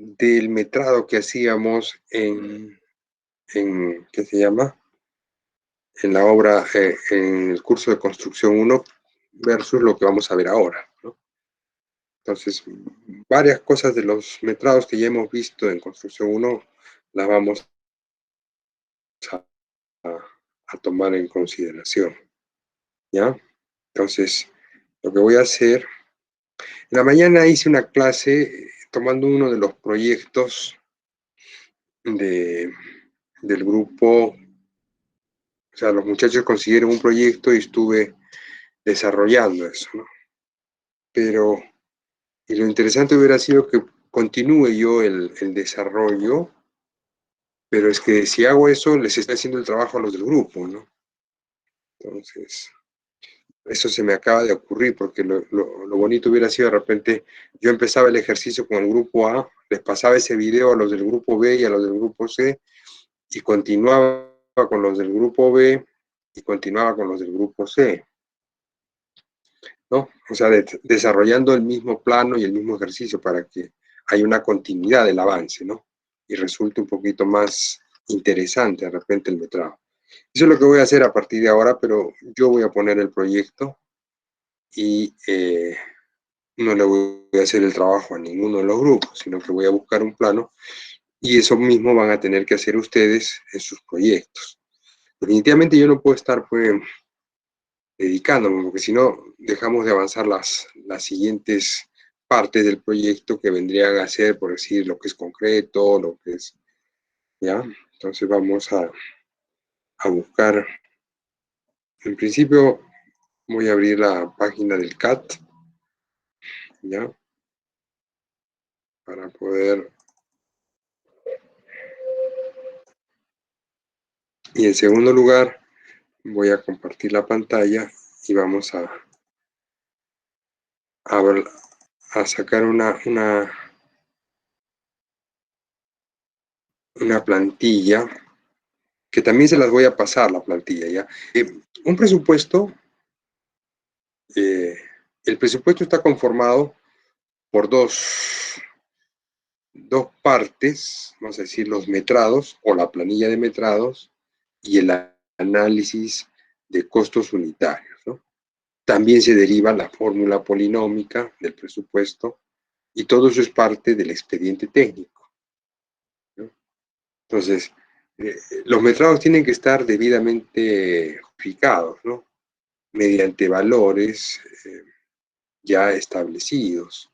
del metrado que hacíamos ¿qué se llama? En la obra, en el curso de construcción uno versus lo que vamos a ver ahora, ¿no? Entonces, varias cosas de los metrados que ya hemos visto en construcción uno las vamos a, a tomar en consideración, ¿ya? Entonces, lo que voy a hacer, en la mañana hice una clase tomando uno de los proyectos de, del grupo. O sea, los muchachos consiguieron un proyecto y estuve desarrollando eso, ¿no? Pero, y lo interesante hubiera sido que continúe yo el desarrollo, pero es que si hago eso, les está haciendo el trabajo a los del grupo, ¿no? Entonces, eso se me acaba de ocurrir, porque lo bonito hubiera sido de repente, yo empezaba el ejercicio con el grupo A, les pasaba ese video a los del grupo B y a los del grupo C, y continuaba con los del grupo B y continuaba con los del grupo C, ¿no? O sea, desarrollando el mismo plano y el mismo ejercicio para que haya una continuidad del avance, ¿no? Y resulte un poquito más interesante de repente el metrado. Eso es lo que voy a hacer a partir de ahora, pero yo voy a poner el proyecto y no le voy a hacer el trabajo a ninguno de los grupos, sino que voy a buscar un plano y eso mismo van a tener que hacer ustedes en sus proyectos. Definitivamente yo no puedo estar pues dedicándome, porque si no dejamos de avanzar las siguientes partes del proyecto que vendrían a ser, por decir, lo que es concreto, lo que es, ¿ya? Entonces vamos a buscar, en principio voy a abrir la página del CAT, ¿ya? Para poder, y en segundo lugar, voy a compartir la pantalla y vamos a, ver, a sacar una plantilla, que también se las voy a pasar la plantilla, ¿ya? Un presupuesto, eh, el presupuesto está conformado por dos partes, vamos a decir, los metrados o la planilla de metrados y el análisis de costos unitarios, ¿no? También se deriva la fórmula polinómica del presupuesto y todo eso es parte del expediente técnico, ¿no? Entonces, los metrados tienen que estar debidamente justificados, ¿no? Mediante valores ya establecidos,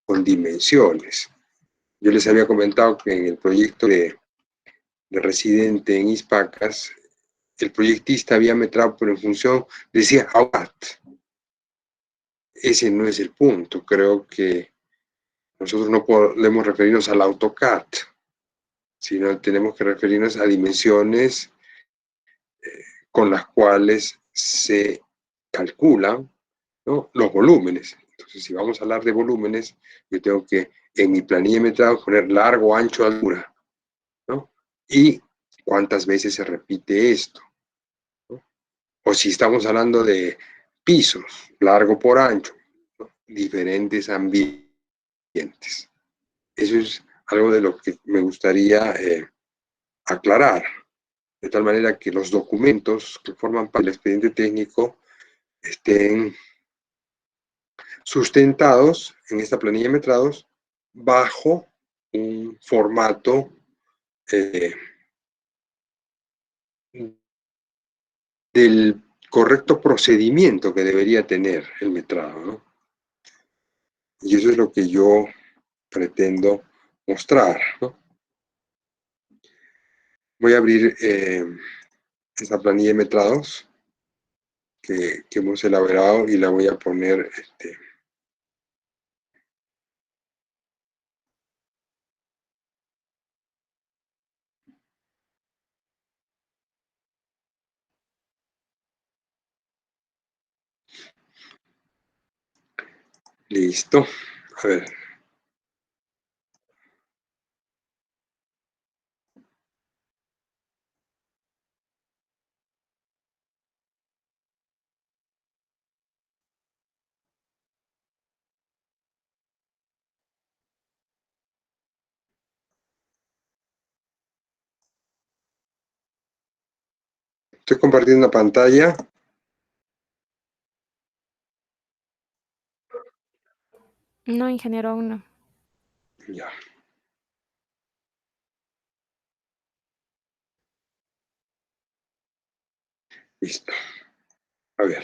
con dimensiones. Yo les había comentado que en el proyecto de residente en Ispacas, el proyectista había metrado, pero en función, decía AUCAT. Ese no es el punto. Creo que nosotros no podemos referirnos al AutoCAD, sino tenemos que referirnos a dimensiones con las cuales se calculan, ¿no?, los volúmenes. Entonces, si vamos a hablar de volúmenes, yo tengo que en mi planilla de metrado poner largo, ancho, altura, ¿no? Y cuántas veces se repite esto, ¿no? O si estamos hablando de pisos, largo por ancho, ¿no?, diferentes ambientes. Eso es algo de lo que me gustaría aclarar, de tal manera que los documentos que forman parte del expediente técnico estén sustentados en esta planilla de metrados bajo un formato eh, del correcto procedimiento que debería tener el metrado, ¿no? Y eso es lo que yo pretendo mostrar, ¿no? Voy a abrir esta planilla de metrados que hemos elaborado y la voy a poner, listo. A ver, Estoy compartiendo pantalla. No, ingeniero, aún no. Ya, listo. A ver,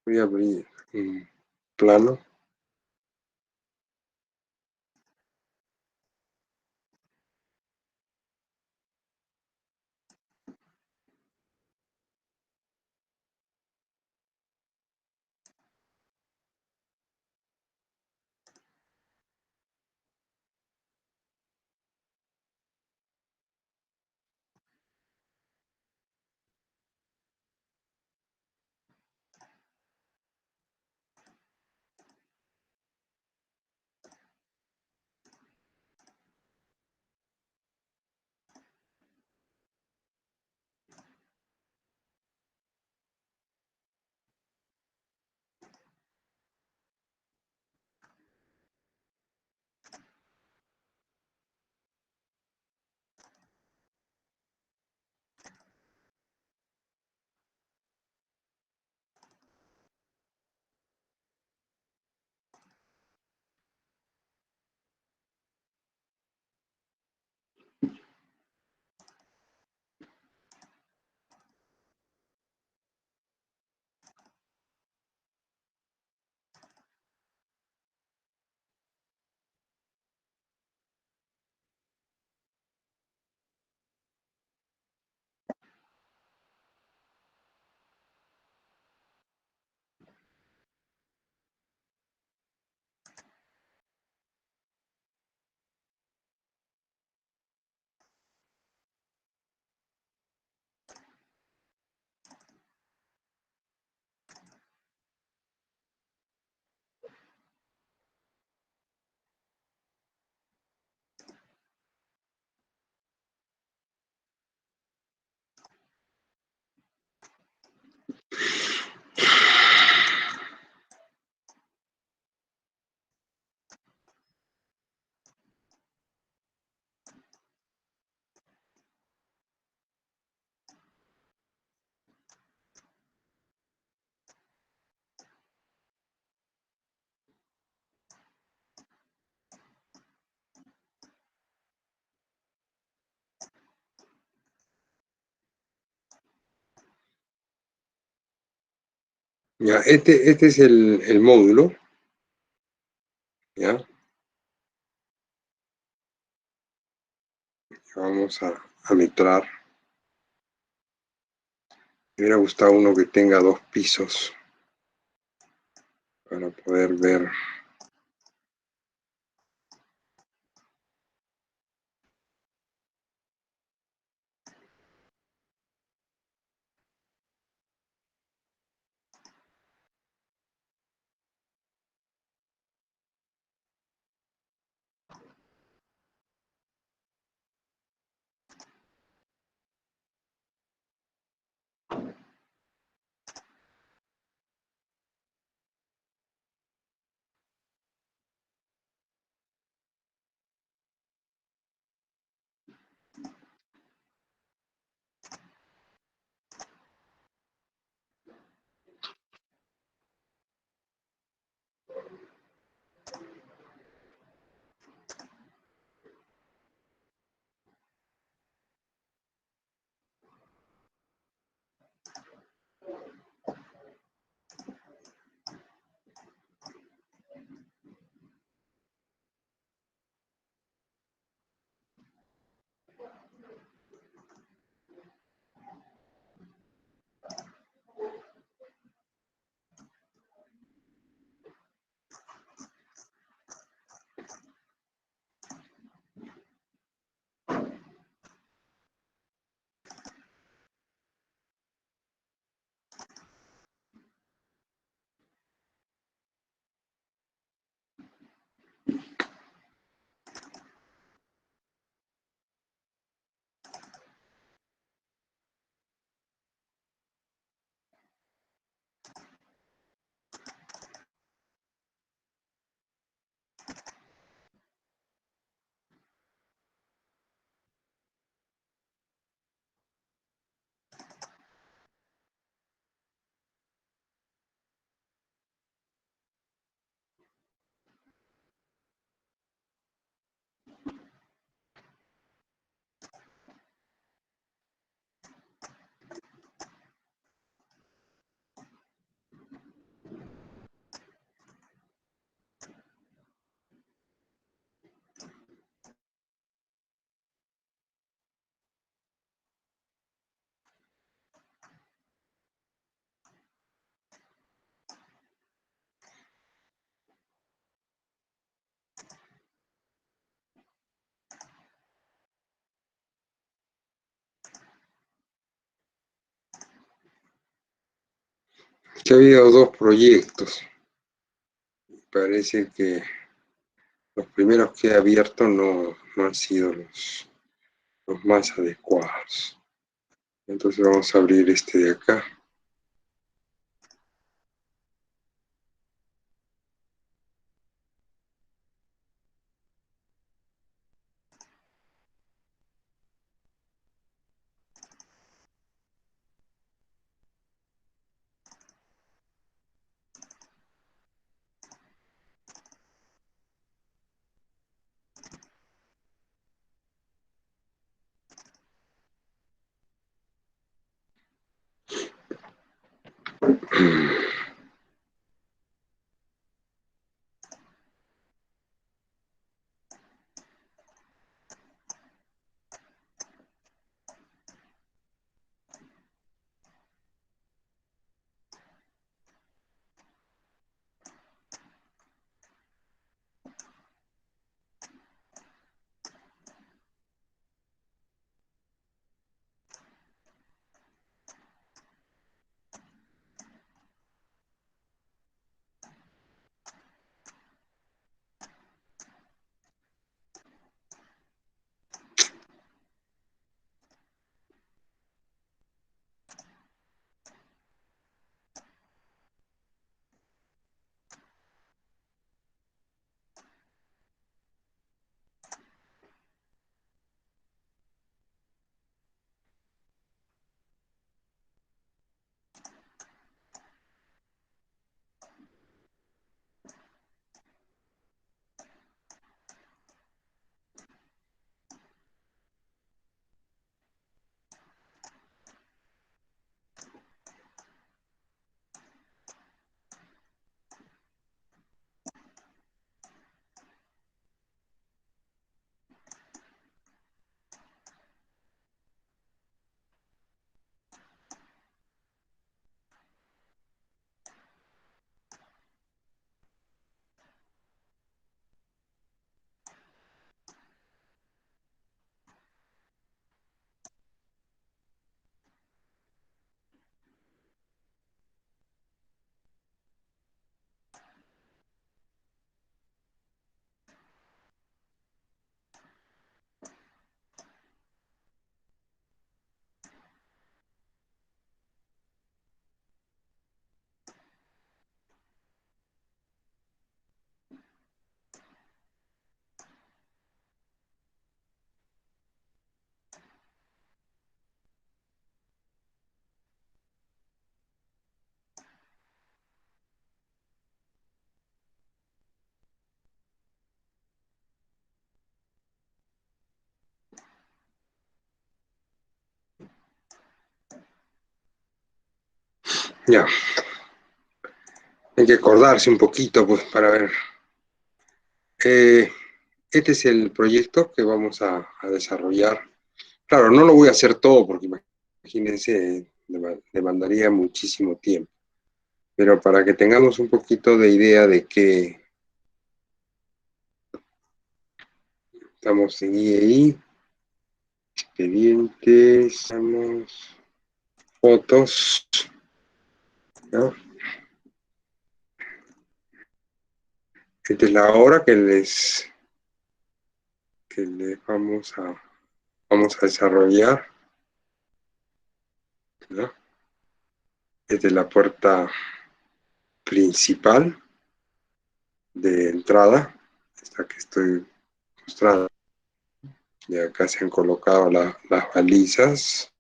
voy a abrir un plano. Ya, este es el módulo. Ya, vamos a metrar. Me hubiera gustado uno que tenga 2 pisos para poder ver. que ha habido dos proyectos. Parece que los primeros que he abierto no han sido los más adecuados. Entonces vamos a abrir este de acá. Ya, hay que acordarse un poquito pues para ver. Este es el proyecto que vamos a desarrollar. Claro, no lo voy a hacer todo porque imagínense, demandaría muchísimo tiempo. Pero para que tengamos un poquito de idea de que estamos en IEI, expedientes, estamos, fotos, ¿no? Esta es la obra que les vamos a desarrollar, ¿no? Esta es la puerta principal de entrada, esta que estoy mostrando. Y acá se han colocado las balizas.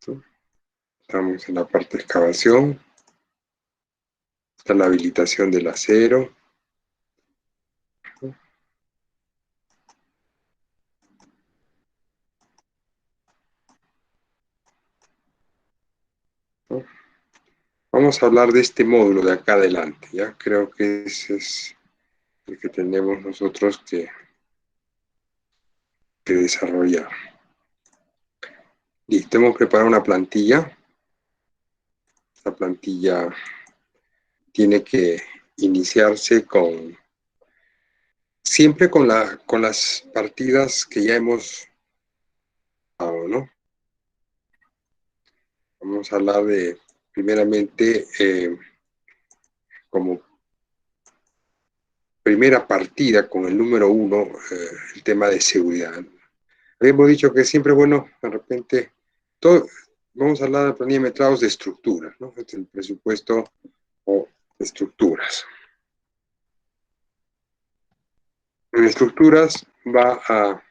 ¿No? Estamos en la parte de excavación. Está la habilitación del acero. ¿No? Vamos a hablar de este módulo de acá adelante, ¿ya? Creo que ese es el que tenemos nosotros que desarrollar. Listo, hemos preparado una plantilla. Esta plantilla tiene que iniciarse siempre con las partidas que ya hemos dado, ¿no? Vamos a hablar de primeramente, como primera partida con el número 1, el tema de seguridad. Habíamos dicho que siempre, bueno, de repente, vamos a hablar de planilla de metrados de estructuras, ¿no? Este es el presupuesto o estructuras. En estructuras va a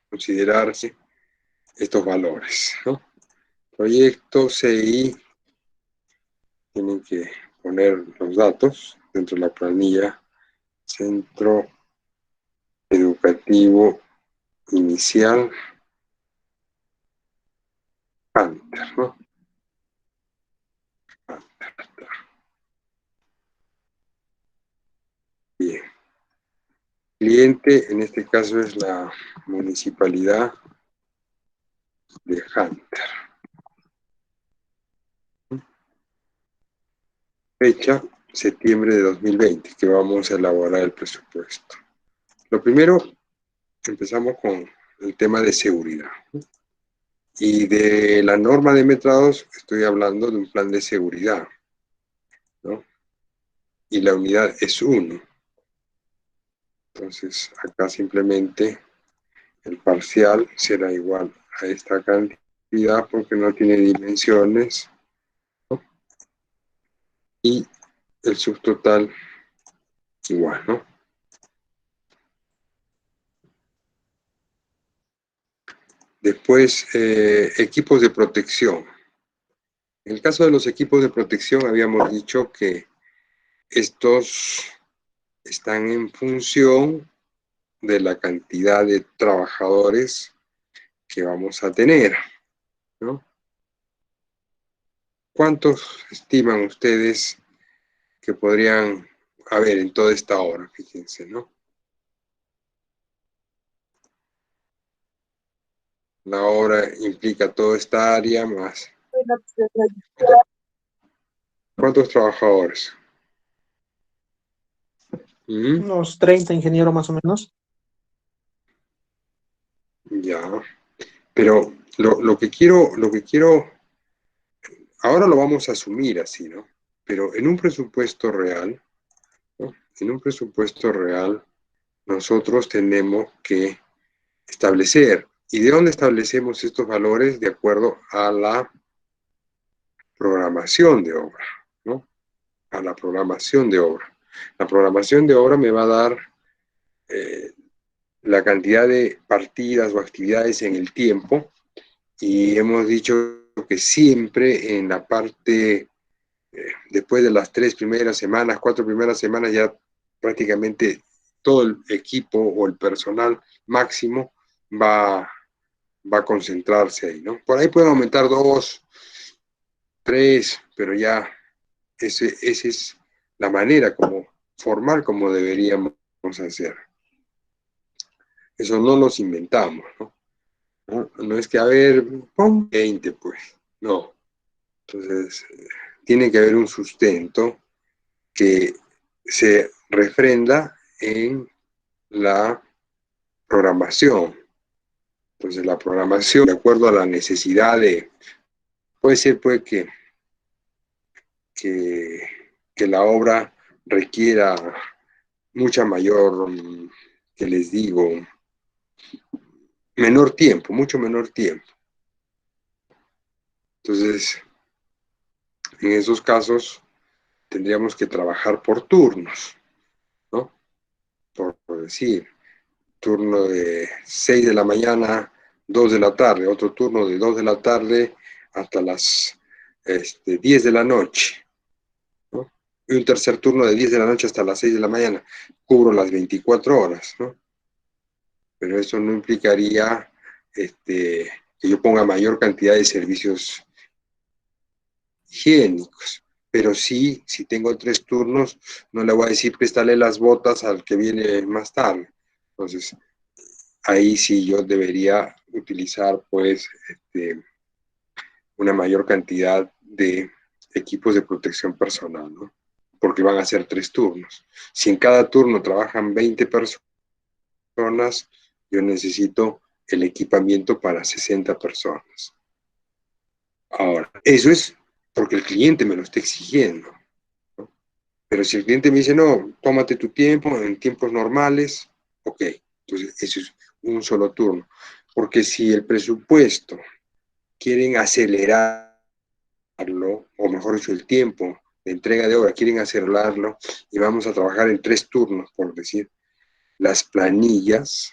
considerarse estos valores, ¿no? Proyecto, CI, tienen que poner los datos dentro de la planilla. Centro Educativo Inicial Hunter, ¿no? Bien. Cliente, en este caso es la Municipalidad de Hunter. Fecha, septiembre de 2020, que vamos a elaborar el presupuesto. Lo primero, empezamos con el tema de seguridad. Y de la norma de metrados, estoy hablando de un plan de seguridad, ¿no? Y la unidad es 1. Entonces, acá simplemente el parcial será igual a esta cantidad porque no tiene dimensiones, ¿no? Y el subtotal igual, ¿no? Después, equipos de protección. En el caso de los equipos de protección, habíamos dicho que estos están en función de la cantidad de trabajadores que vamos a tener, ¿no? ¿Cuántos estiman ustedes que podrían haber en toda esta obra? Fíjense, ¿no? La obra implica toda esta área más. ¿Cuántos trabajadores? Unos 30, ingeniero, más o menos. Ya. Pero lo que quiero, ahora lo vamos a asumir así, ¿no? Pero en un presupuesto real, ¿no? En un presupuesto real, nosotros tenemos que establecer. ¿Y de dónde establecemos estos valores? De acuerdo a la programación de obra, ¿no? A la programación de obra. La programación de obra me va a dar la cantidad de partidas o actividades en el tiempo, y hemos dicho que siempre en la parte, después de las 3 primeras semanas, 4 primeras semanas, ya prácticamente todo el equipo o el personal máximo va a concentrarse ahí, ¿no? Por ahí pueden aumentar 2, 3, pero ya esa es la manera como formal como deberíamos hacer. Eso no nos inventamos, ¿no? No es que, a ver, pon 20, pues, no. Entonces, tiene que haber un sustento que se refrenda en la programación. Entonces, la programación, de acuerdo a la necesidad de, puede ser pues que la obra requiera mucha mayor, que les digo, menor tiempo, mucho menor tiempo. Entonces, en esos casos tendríamos que trabajar por turnos, ¿no? Por decir, turno de 6 de la mañana, 2 de la tarde, otro turno de 2 de la tarde hasta las 10 de la noche, ¿no? Y un tercer turno de 10 de la noche hasta las 6 de la mañana. Cubro las 24 horas, ¿no? Pero eso no implicaría que yo ponga mayor cantidad de servicios higiénicos. Pero sí, si tengo 3 turnos, no le voy a decir préstale las botas al que viene más tarde. Entonces, ahí sí yo debería utilizar pues una mayor cantidad de equipos de protección personal, ¿no? Porque van a ser 3 turnos. Si en cada turno trabajan 20 personas, yo necesito el equipamiento para 60 personas. Ahora, eso es porque el cliente me lo está exigiendo, ¿no? Pero si el cliente me dice, no, tómate tu tiempo, en tiempos normales, ok, entonces eso es un solo turno. Porque si el presupuesto quieren acelerarlo, o mejor dicho, el tiempo de entrega de obra, quieren acelerarlo, y vamos a trabajar en 3 turnos, por decir, las planillas,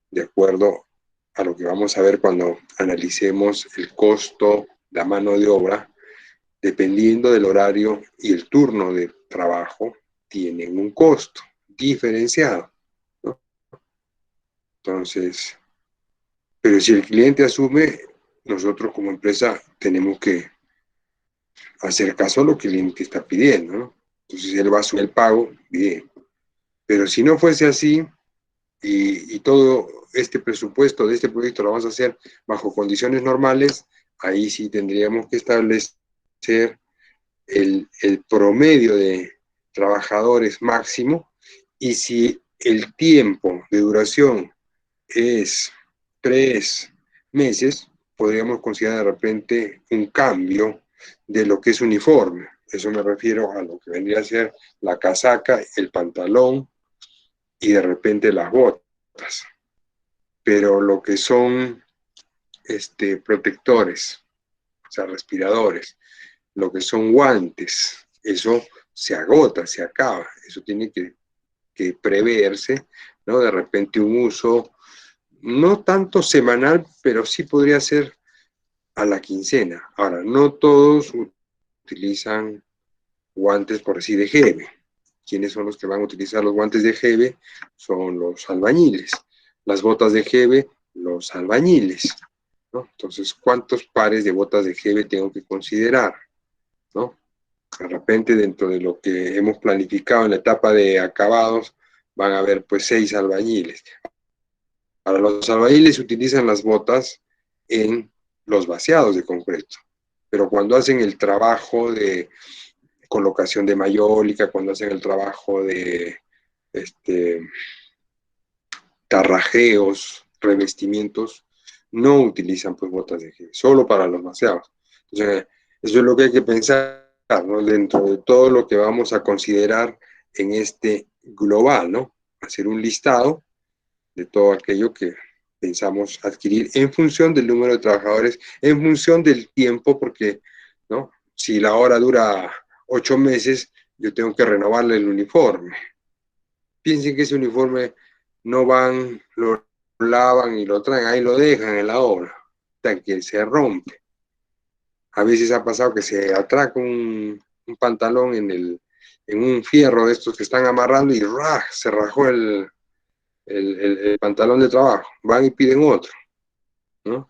de acuerdo a lo que vamos a ver cuando analicemos el costo, la mano de obra, dependiendo del horario y el turno de trabajo, tienen un costo diferenciado, ¿no? Entonces, pero si el cliente asume, nosotros como empresa tenemos que hacer caso a lo que el cliente está pidiendo, ¿no? Entonces, si él va a asumir el pago, bien. Pero si no fuese así, y todo este presupuesto de este proyecto lo vamos a hacer bajo condiciones normales, ahí sí tendríamos que establecer el promedio de trabajadores máximo, y si el tiempo de duración es 3 meses, podríamos considerar de repente un cambio de lo que es uniforme. Eso me refiero a lo que vendría a ser la casaca, el pantalón y de repente las botas. Pero lo que son protectores, o sea, respiradores, lo que son guantes, eso se agota, se acaba. Eso tiene que preverse, ¿no? De repente un uso, no tanto semanal, pero sí podría ser a la quincena. Ahora, no todos utilizan guantes, por decir, de Gebe. ¿Quiénes son los que van a utilizar los guantes de Gebe? Son los albañiles. Las botas de Gebe, los albañiles, ¿no? Entonces, ¿cuántos pares de botas de Gebe tengo que considerar, ¿no? De repente, dentro de lo que hemos planificado en la etapa de acabados, van a haber pues 6 albañiles. Para los albañiles utilizan las botas en los vaciados de concreto, pero cuando hacen el trabajo de colocación de mayólica, cuando hacen el trabajo de tarrajeos, revestimientos, no utilizan pues botas de gel, solo para los vaciados. Entonces, eso es lo que hay que pensar, ¿no? Dentro de todo lo que vamos a considerar en este global, ¿no? Hacer un listado de todo aquello que pensamos adquirir en función del número de trabajadores, en función del tiempo, porque, ¿no? Si la hora dura 8 meses, yo tengo que renovarle el uniforme. Piensen que ese uniforme no van, lo lavan y lo traen, ahí lo dejan en la obra, hasta que se rompe. A veces ha pasado que se atraca un pantalón en un fierro de estos que están amarrando y ¡rah! Se rajó el pantalón de trabajo. Van y piden otro, ¿no?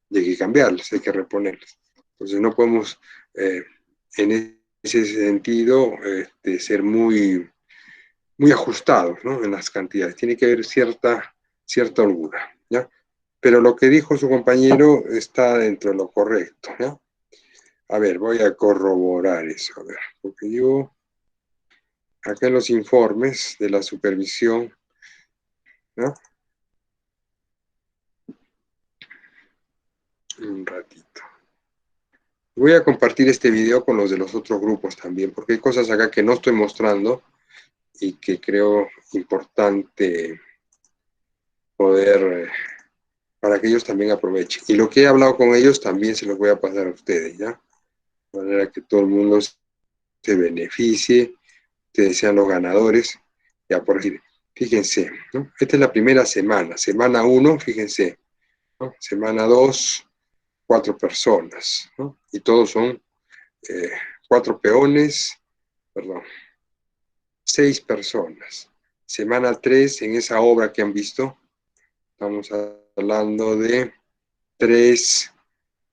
Y hay que cambiarles, hay que reponerles. Entonces no podemos, en ese sentido, ser muy ajustados, ¿no? En las cantidades. Tiene que haber cierta holgura, ¿ya? Pero lo que dijo su compañero está dentro de lo correcto, ¿ya? A ver, voy a corroborar eso, a ver, porque yo, acá en los informes de la supervisión, ¿no? Un ratito. Voy a compartir este video con los de los otros grupos también, porque hay cosas acá que no estoy mostrando y que creo importante poder, para que ellos también aprovechen. Y lo que he hablado con ellos también se los voy a pasar a ustedes, ¿ya? De manera que todo el mundo se beneficie, ustedes sean los ganadores. Ya por decir, fíjense, ¿no? Esta es la primera semana. Semana 1, fíjense, ¿no? Semana 2, 4 personas, ¿no? Y todos son 4 peones, perdón, 6 personas. Semana 3, en esa obra que han visto, estamos hablando de 3,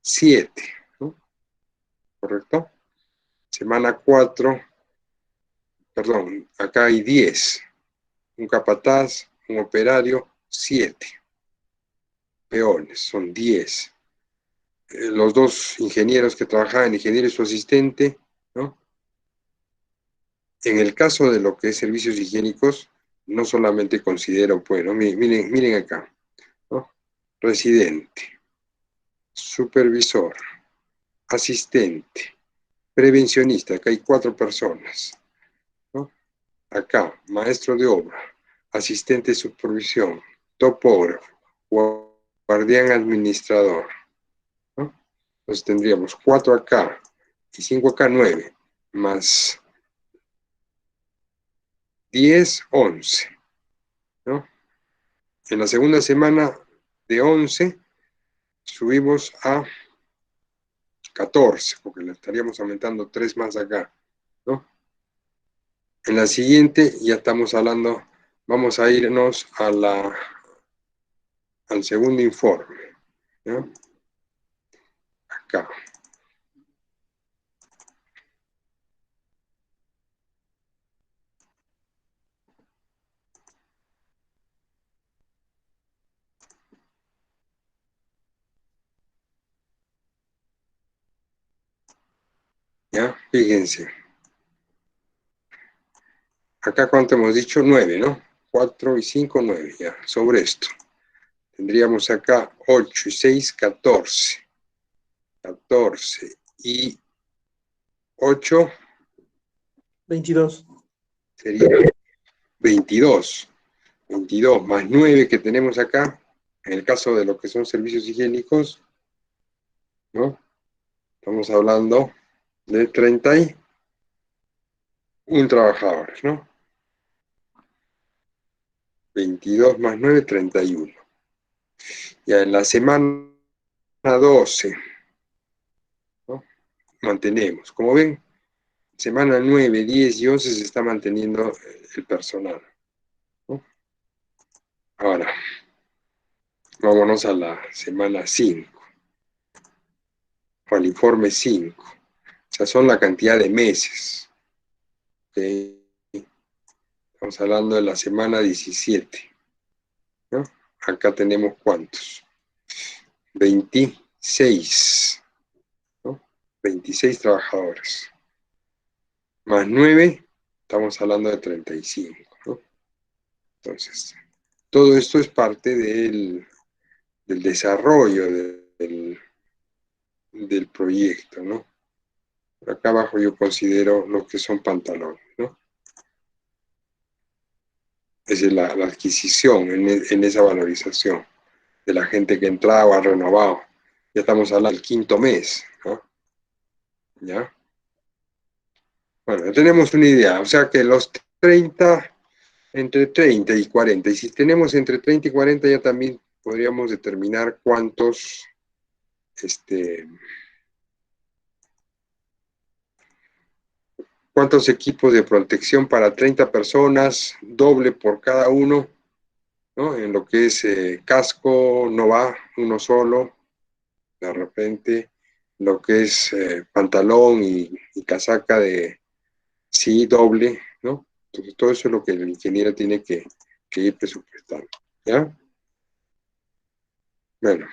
7, ¿no? ¿Correcto? Semana 4, perdón, acá hay 10. Un capataz, un operario, 7. Peones, son 10. Los 2 ingenieros que trabajaban, ingeniero y su asistente, ¿no? En el caso de lo que es servicios higiénicos, no solamente considero, pues, ¿no? Miren acá, ¿no? Residente, supervisor, asistente, prevencionista, acá hay 4 personas, ¿no? Acá, maestro de obra, asistente de supervisión, topógrafo, guardián administrador, ¿no? Entonces tendríamos 4 acá y 5 acá, 9, más 10, 11, ¿no? En la segunda semana de 11 subimos a 14, porque le estaríamos aumentando 3 más acá, ¿no? En la siguiente ya estamos hablando, vamos a irnos al segundo informe, ¿no? Acá. ¿Ya? Fíjense. Acá, ¿cuánto hemos dicho? 9, ¿no? 4 y 5, 9, ya, sobre esto. Tendríamos acá 8 y 6, 14. 14 y 8 22. sería 22. 22 más 9 que tenemos acá, en el caso de lo que son servicios higiénicos, ¿no? Estamos hablando de 31 trabajadores, ¿no? 22 más 9, 31. Ya en la semana 12, ¿no? Mantenemos. Como ven, semana 9, 10 y 11 se está manteniendo el personal, ¿no? Ahora, vámonos a la semana 5, o al informe 5. O sea, son la cantidad de meses. ¿Okay? Estamos hablando de la semana 17, ¿no? Acá tenemos ¿cuántos? 26, ¿no? 26 trabajadores. Más 9, estamos hablando de 35, ¿no? Entonces, todo esto es parte del desarrollo del proyecto, ¿no? Acá abajo yo considero lo que son pantalones, ¿no? Esa es la adquisición en esa valorización de la gente que entraba, ha renovado. Ya estamos hablando del quinto mes, ¿no? ¿Ya? Bueno, ya tenemos una idea, o sea que los 30, entre 30 y 40, y si tenemos entre 30 y 40 ya también podríamos determinar cuántos, cuántos equipos de protección para 30 personas, doble por cada uno, ¿no? En lo que es casco, no va uno solo, de repente, lo que es pantalón y casaca de sí doble, ¿no? Entonces todo eso es lo que el ingeniero tiene que ir presupuestando, ¿ya? Bueno,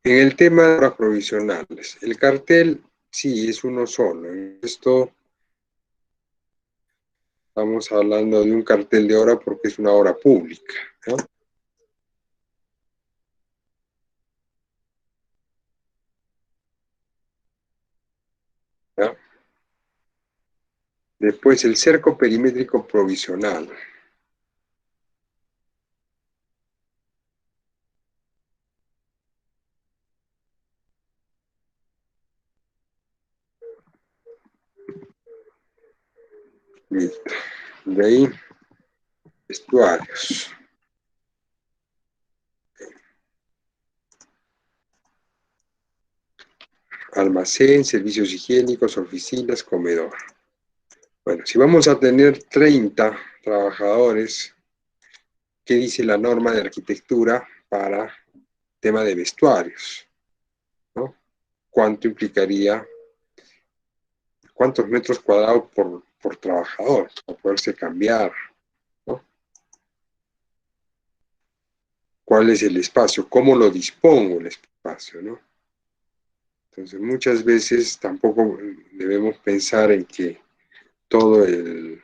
en el tema de horas provisionales, el cartel sí es uno solo. Esto estamos hablando de un cartel de hora porque es una hora pública, ¿no? ¿Ya? Después el cerco perimétrico provisional. Listo. De ahí, vestuarios. Almacén, servicios higiénicos, oficinas, comedor. Bueno, si vamos a tener 30 trabajadores, ¿qué dice la norma de arquitectura para tema de vestuarios? ¿No? ¿Cuánto implicaría, cuántos metros cuadrados por trabajador para poderse cambiar? ¿No? ¿Cuál es el espacio? ¿Cómo lo dispongo el espacio? ¿No? Entonces, muchas veces tampoco debemos pensar en que todo el...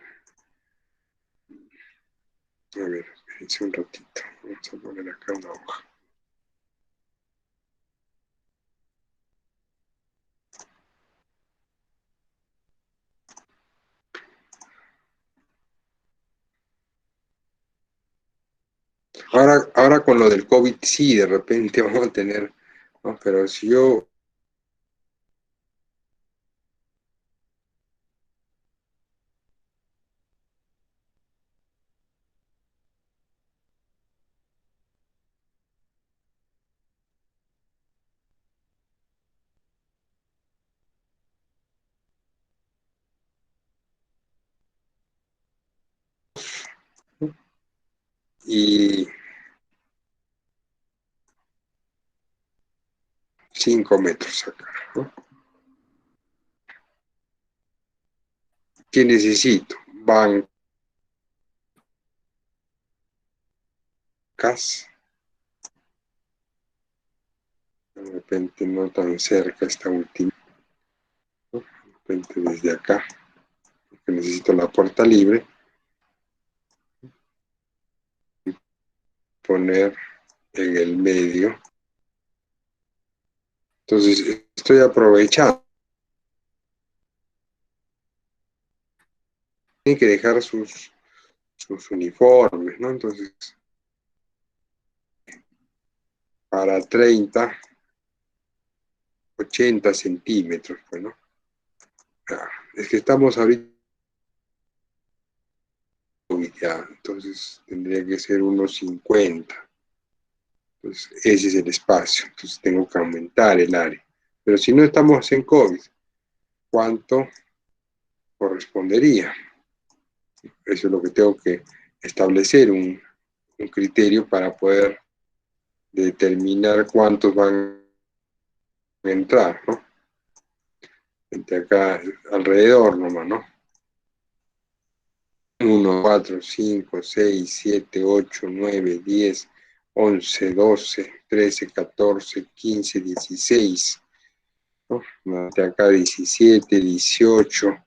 A ver, espérense un ratito. Vamos a poner acá una hoja. Ahora con lo del COVID, sí, de repente vamos a tener, ¿no? Pero si yo y 5 metros acá, ¿no? ¿Qué necesito? Bancas, de repente no tan cerca esta última, ¿no? De repente desde acá, porque necesito la puerta libre, poner en el medio. Entonces estoy aprovechando. Tienen que dejar sus uniformes, ¿no? Entonces, para 30, 80 centímetros, pues, ¿no? Es que estamos ahorita ya, entonces tendría que ser unos 50. Entonces, ese es el espacio. Entonces, tengo que aumentar el área. Pero si no estamos en COVID, ¿cuánto correspondería? Eso es lo que tengo que establecer, un criterio para poder determinar cuántos van a entrar, ¿no? Entre acá, alrededor nomás, ¿no? 1, 4, 5, 6, 7, 8, 9, 10, 11, 12, 13, 14, 15, 16, ¿no? De acá 17, 18,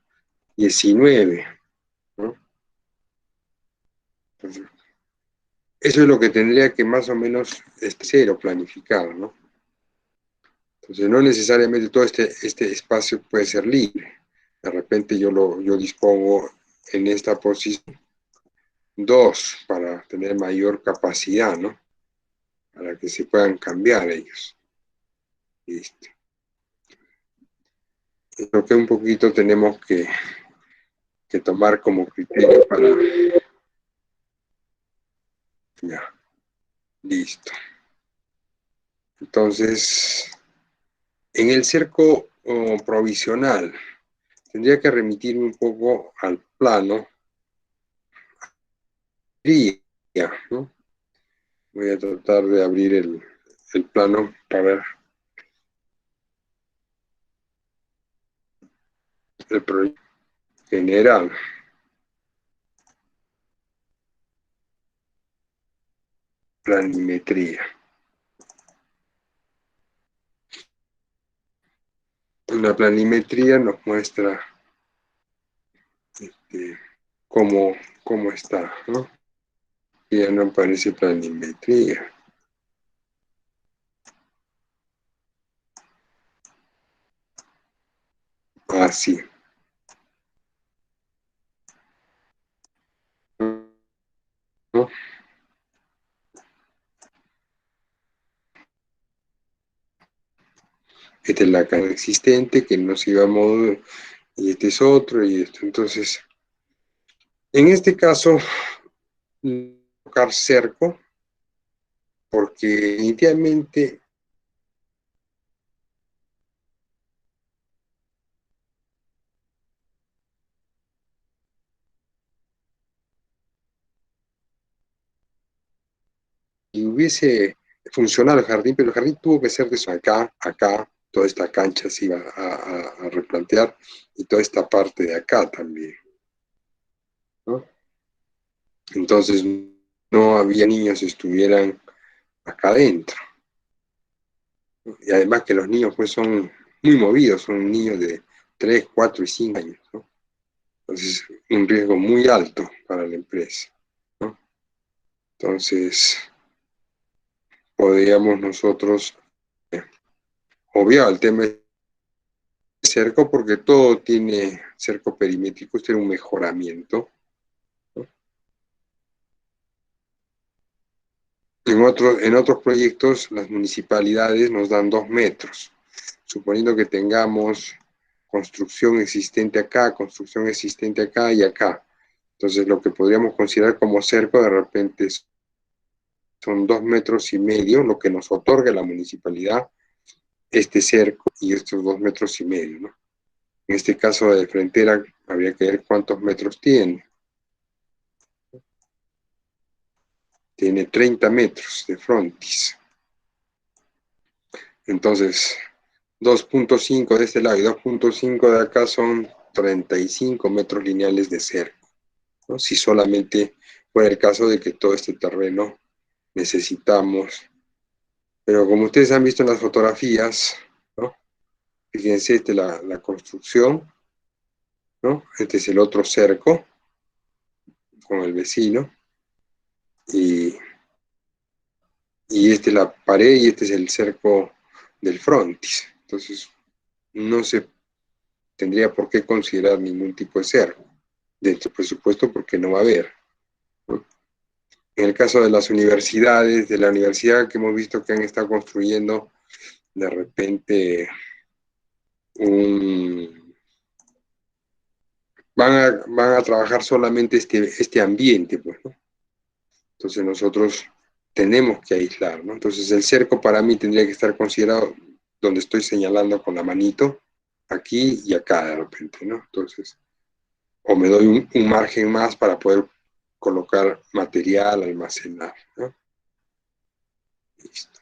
19, ¿no? Entonces, eso es lo que tendría que más o menos ser o planificar, ¿no? Entonces, no necesariamente todo este espacio puede ser libre. De repente yo dispongo en esta posición 2 para tener mayor capacidad, ¿no? Para que se puedan cambiar ellos. Listo. Lo que un poquito tenemos que tomar como criterio para... Ya, listo. Entonces, en el cerco provisional, tendría que remitirme un poco al plano, ¿no? Voy a tratar de abrir el plano para ver el proyecto general. Planimetría. La planimetría nos muestra cómo está, ¿no? Y ya no aparece planimetría. Así. ¿No? Esta es la cara existente que nos iba a modo, y este es otro, y esto. Entonces, en este caso, colocar cerco, porque inicialmente y hubiese funcionado el jardín, pero el jardín tuvo que ser de eso, acá, toda esta cancha se iba a replantear, y toda esta parte de acá también, ¿no? Entonces, no había niños que estuvieran acá adentro. Y además que los niños pues son muy movidos, son niños de 3, 4 y 5 años, ¿no? Entonces, un riesgo muy alto para la empresa, ¿no? Entonces, podríamos nosotros obviar el tema de cerco, porque todo tiene cerco perimétrico, tiene un mejoramiento, ¿no? En otros proyectos, las municipalidades nos dan 2 metros, suponiendo que tengamos construcción existente acá y acá. Entonces, lo que podríamos considerar como cerco, de repente son 2,5 metros, lo que nos otorga la municipalidad, este cerco y estos 2,5 metros, ¿no? En este caso de frontera, habría que ver cuántos metros tiene. Tiene 30 metros de frontis. Entonces, 2,5 de este lado y 2,5 de acá son 35 metros lineales de cerco, ¿no? Si solamente fuera el caso de que todo este terreno necesitamos. Pero como ustedes han visto en las fotografías, ¿no? Fíjense, esta es la construcción, ¿no? Este es el otro cerco con el vecino, y esta es la pared y este es el cerco del frontis. Entonces, no se tendría por qué considerar ningún tipo de cerco dentro del presupuesto, porque no va a haber, ¿no? En el caso de las universidades, de la universidad que hemos visto que han estado construyendo de repente van a trabajar solamente este ambiente, pues, ¿no? Entonces nosotros tenemos que aislar, ¿no? Entonces el cerco para mí tendría que estar considerado donde estoy señalando con la manito, aquí y acá de repente, ¿no? Entonces, o me doy un margen más para poder colocar material, almacenar, ¿no? Listo.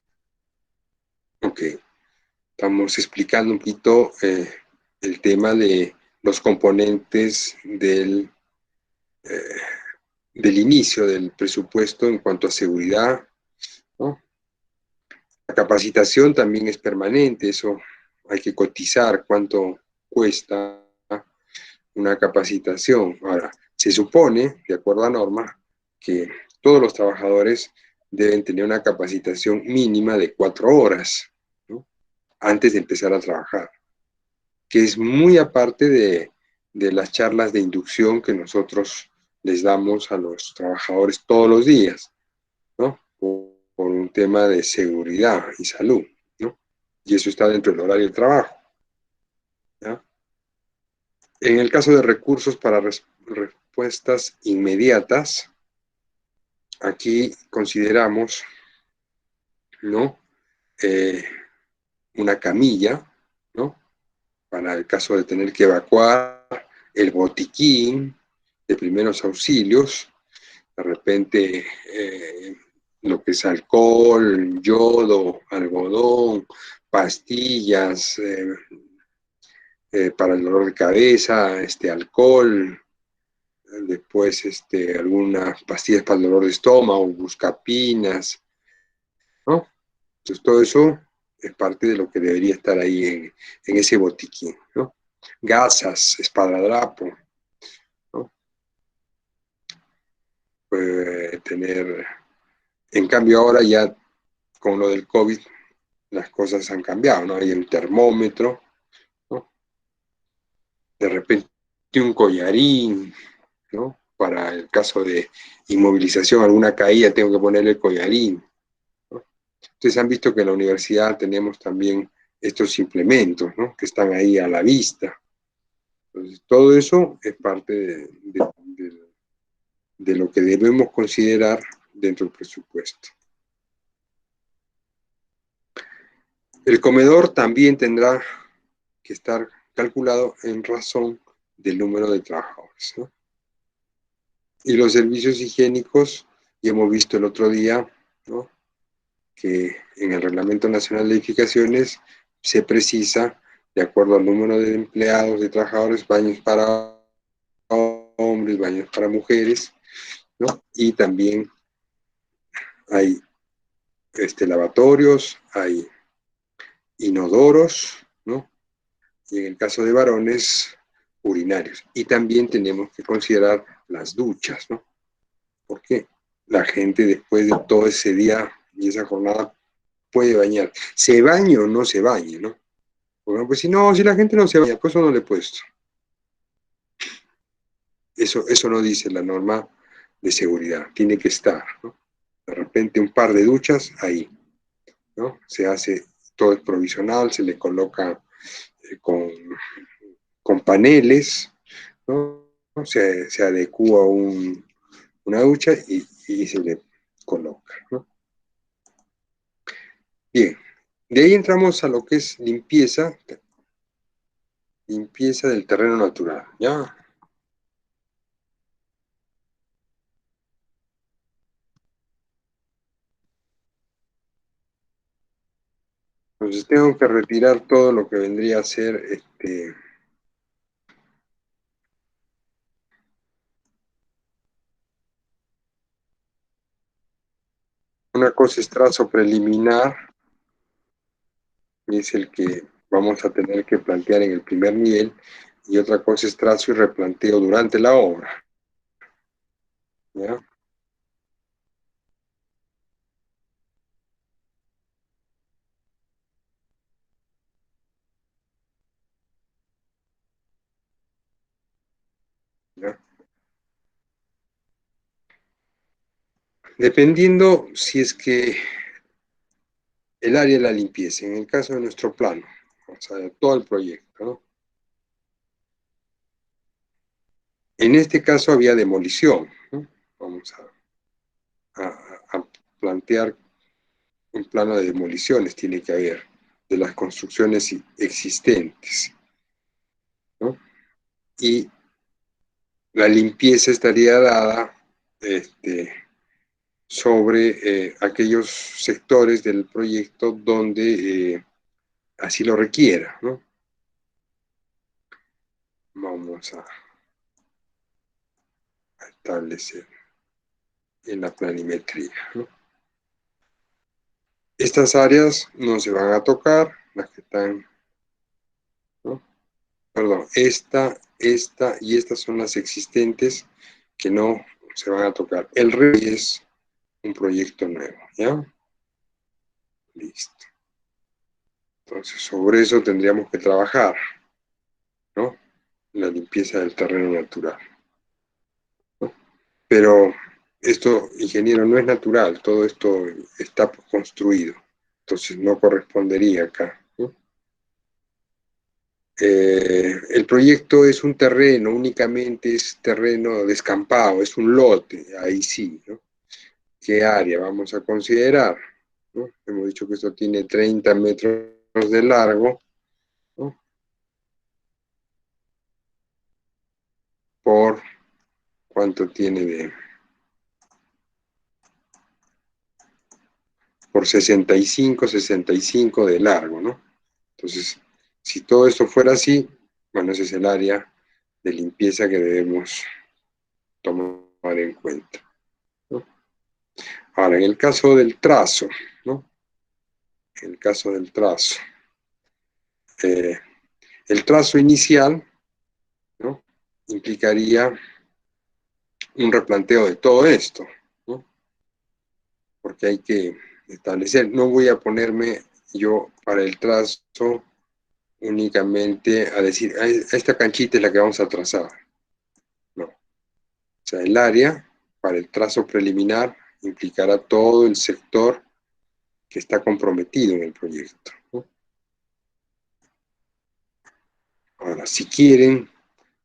Ok. Estamos explicando un poquito el tema de los componentes del inicio del presupuesto en cuanto a seguridad, ¿no? La capacitación también es permanente, eso hay que cotizar cuánto cuesta una capacitación. Ahora, se supone, de acuerdo a norma, que todos los trabajadores deben tener una capacitación mínima de 4 horas, ¿no? Antes de empezar a trabajar, que es muy aparte de las charlas de inducción que nosotros les damos a los trabajadores todos los días, ¿no? Por un tema de seguridad y salud, ¿no? Y eso está dentro del horario de trabajo, ¿ya? En el caso de recursos para respuestas inmediatas, aquí consideramos, ¿no? Una camilla, ¿no? Para el caso de tener que evacuar, el botiquín de primeros auxilios, de repente lo que es alcohol, yodo, algodón, pastillas para el dolor de cabeza, alcohol, después algunas pastillas para el dolor de estómago, buscapinas, ¿no? Entonces todo eso es parte de lo que debería estar ahí en ese botiquín, ¿no? Gasas, esparadrapo, ¿no? Tener... En cambio ahora ya con lo del COVID las cosas han cambiado, ¿no? Hay un termómetro, ¿no? De repente un collarín, ¿no? Para el caso de inmovilización, alguna caída, tengo que ponerle el collarín, ¿no? Ustedes han visto que en la universidad tenemos también estos implementos, ¿no? Que están ahí a la vista. Entonces, todo eso es parte de lo que debemos considerar dentro del presupuesto. El comedor también tendrá que estar calculado en razón del número de trabajadores, ¿no? Y los servicios higiénicos, y hemos visto el otro día, ¿no? Que en el Reglamento Nacional de Edificaciones se precisa, de acuerdo al número de empleados, de trabajadores, baños para hombres, baños para mujeres, ¿no? Y también hay lavatorios, hay inodoros, ¿no? Y en el caso de varones, urinarios. Y también tenemos que considerar las duchas, ¿no? Porque la gente después de todo ese día y esa jornada puede bañar. ¿Se bañe o no se bañe, no? Porque pues si la gente no se baña, pues eso no le he puesto. Eso no dice la norma de seguridad. Tiene que estar, ¿no? De repente repente un par de duchas ahí, ¿no? Se hace, todo es provisional, se le coloca con paneles, ¿no? Se adecúa una ducha y se le coloca, ¿no? Bien, de ahí entramos a lo que es limpieza del terreno natural, ¿ya? Entonces tengo que retirar todo lo que vendría a ser una cosa es trazo preliminar, y es el que vamos a tener que plantear en el primer nivel, y otra cosa es trazo y replanteo durante la obra, ¿ya? ¿Ya? Dependiendo si es que el área de la limpieza, en el caso de nuestro plano, o sea, todo el proyecto, ¿no? En este caso había demolición, ¿no? Vamos a plantear un plano de demoliciones, tiene que haber, de las construcciones existentes, ¿no? Y la limpieza estaría dada sobre aquellos sectores del proyecto donde así lo requiera, ¿no? Vamos a establecer en la planimetría, ¿no? Estas áreas no se van a tocar, las que están, ¿no? Perdón, esta y estas son las existentes que no se van a tocar. El resto es un proyecto nuevo, ¿ya? Listo. Entonces, sobre eso tendríamos que trabajar, ¿no? La limpieza del terreno natural, ¿no? Pero esto, ingeniero, no es natural, todo esto está construido, entonces no correspondería acá, ¿no? El proyecto es un terreno, únicamente es terreno descampado, es un lote, ahí sí, ¿no? ¿Qué área vamos a considerar? ¿No? Hemos dicho que esto tiene 30 metros de largo, ¿no? Por cuánto tiene por 65 de largo, ¿no? Entonces, si todo esto fuera así, bueno, ese es el área de limpieza que debemos tomar en cuenta, ¿no? Ahora, en el caso del trazo, ¿no? En el caso del trazo, eh, el trazo inicial, ¿no? Implicaría un replanteo de todo esto, ¿no? Porque hay que establecer, no voy a ponerme yo para el trazo únicamente a decir, esta canchita es la que vamos a trazar. No. O sea, el área para el trazo preliminar implicará todo el sector que está comprometido en el proyecto, ¿no? Ahora, si quieren,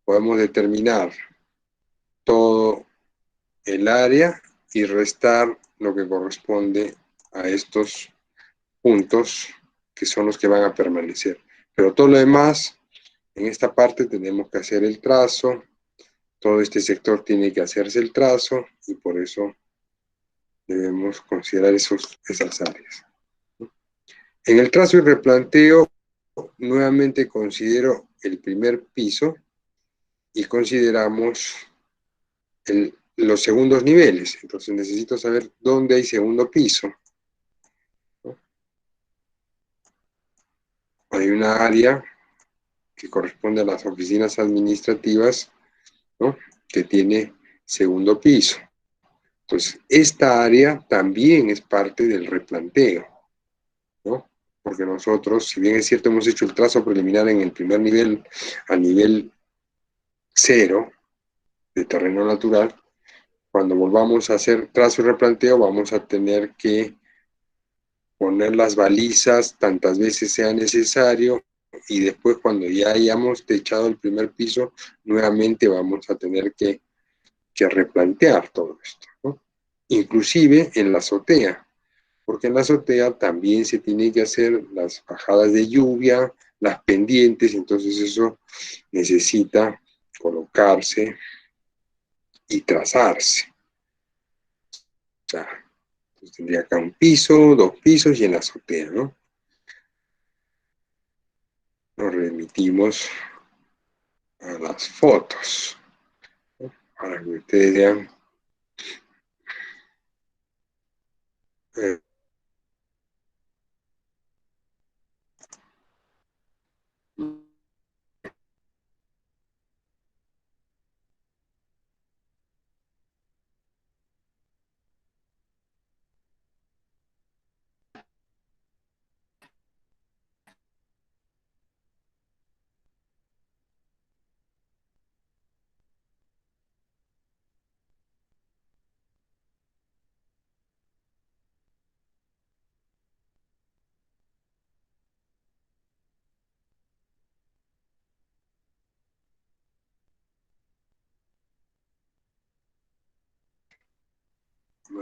podemos determinar todo el área y restar lo que corresponde a estos puntos que son los que van a permanecer. Pero todo lo demás, en esta parte tenemos que hacer el trazo, todo este sector tiene que hacerse el trazo y por eso debemos considerar esas áreas. En el trazo y replanteo, nuevamente considero el primer piso y consideramos los segundos niveles. Entonces necesito saber dónde hay segundo piso, ¿no? Hay una área que corresponde a las oficinas administrativas, ¿no? Que tiene segundo piso. Entonces, esta área también es parte del replanteo, ¿no? Porque nosotros, si bien es cierto, hemos hecho el trazo preliminar en el primer nivel, a nivel 0 de terreno natural, cuando volvamos a hacer trazo y replanteo, vamos a tener que poner las balizas tantas veces sea necesario y después cuando ya hayamos techado el primer piso, nuevamente vamos a tener que replantear todo esto, ¿no? Inclusive en la azotea, porque en la azotea también se tienen que hacer las bajadas de lluvia, las pendientes, entonces eso necesita colocarse y trazarse. O sea, entonces tendría acá un piso, dos pisos y en la azotea, ¿no? Nos remitimos a las fotos, ¿no? Para que ustedes vean. eh,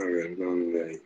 a ver, ¿dónde hay?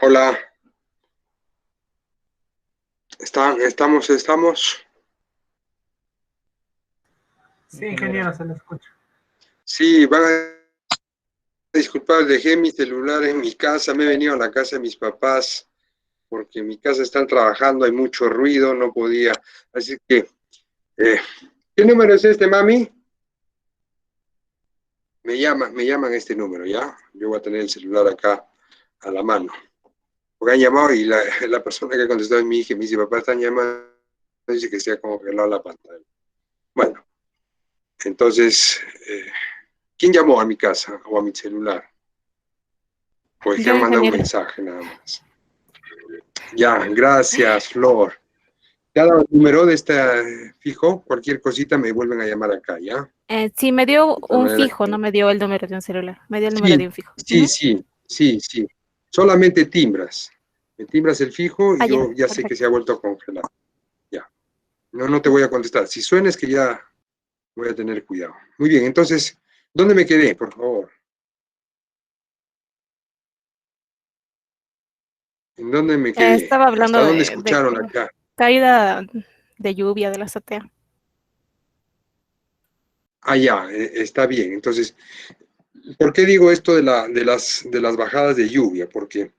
Hola. Estamos. Sí, ingeniero, se lo escucha. Sí, van a disculpar, dejé mi celular en mi casa, me he venido a la casa de mis papás, porque en mi casa están trabajando, hay mucho ruido, no podía. Así que, ¿qué número es este, mami? Me llaman a este número, ¿ya? Yo voy a tener el celular acá a la mano. Porque han llamado y la persona que contestó es mi hija y me dice, papá, están llamando, dice que se ha congelado la pantalla. Bueno, entonces, ¿quién llamó a mi casa o a mi celular? Pues que Yo, han mandado un ingeniero. mensaje nada más. Ya, gracias, Flor. ¿Te ha dado el número de este fijo? Cualquier cosita me vuelven a llamar acá, ¿ya? Sí, me dio De todas un maneras, fijo, no me dio el número de un celular. Me dio el número sí, de un fijo. sí, sí, sí, sí. Solamente timbras. Me timbras el fijo y Ah, ya, yo ya sé que se perfecto. ha vuelto a congelar. Ya. No te voy a contestar. Si suena es que ya voy a tener cuidado. Muy bien, entonces, ¿dónde me quedé, por favor? ¿En dónde me quedé? Estaba ¿Hasta hablando dónde de escucharon acá? caída de lluvia de la azotea. Ah, ya, está bien. Entonces, ¿por qué digo esto de las bajadas de lluvia? Porque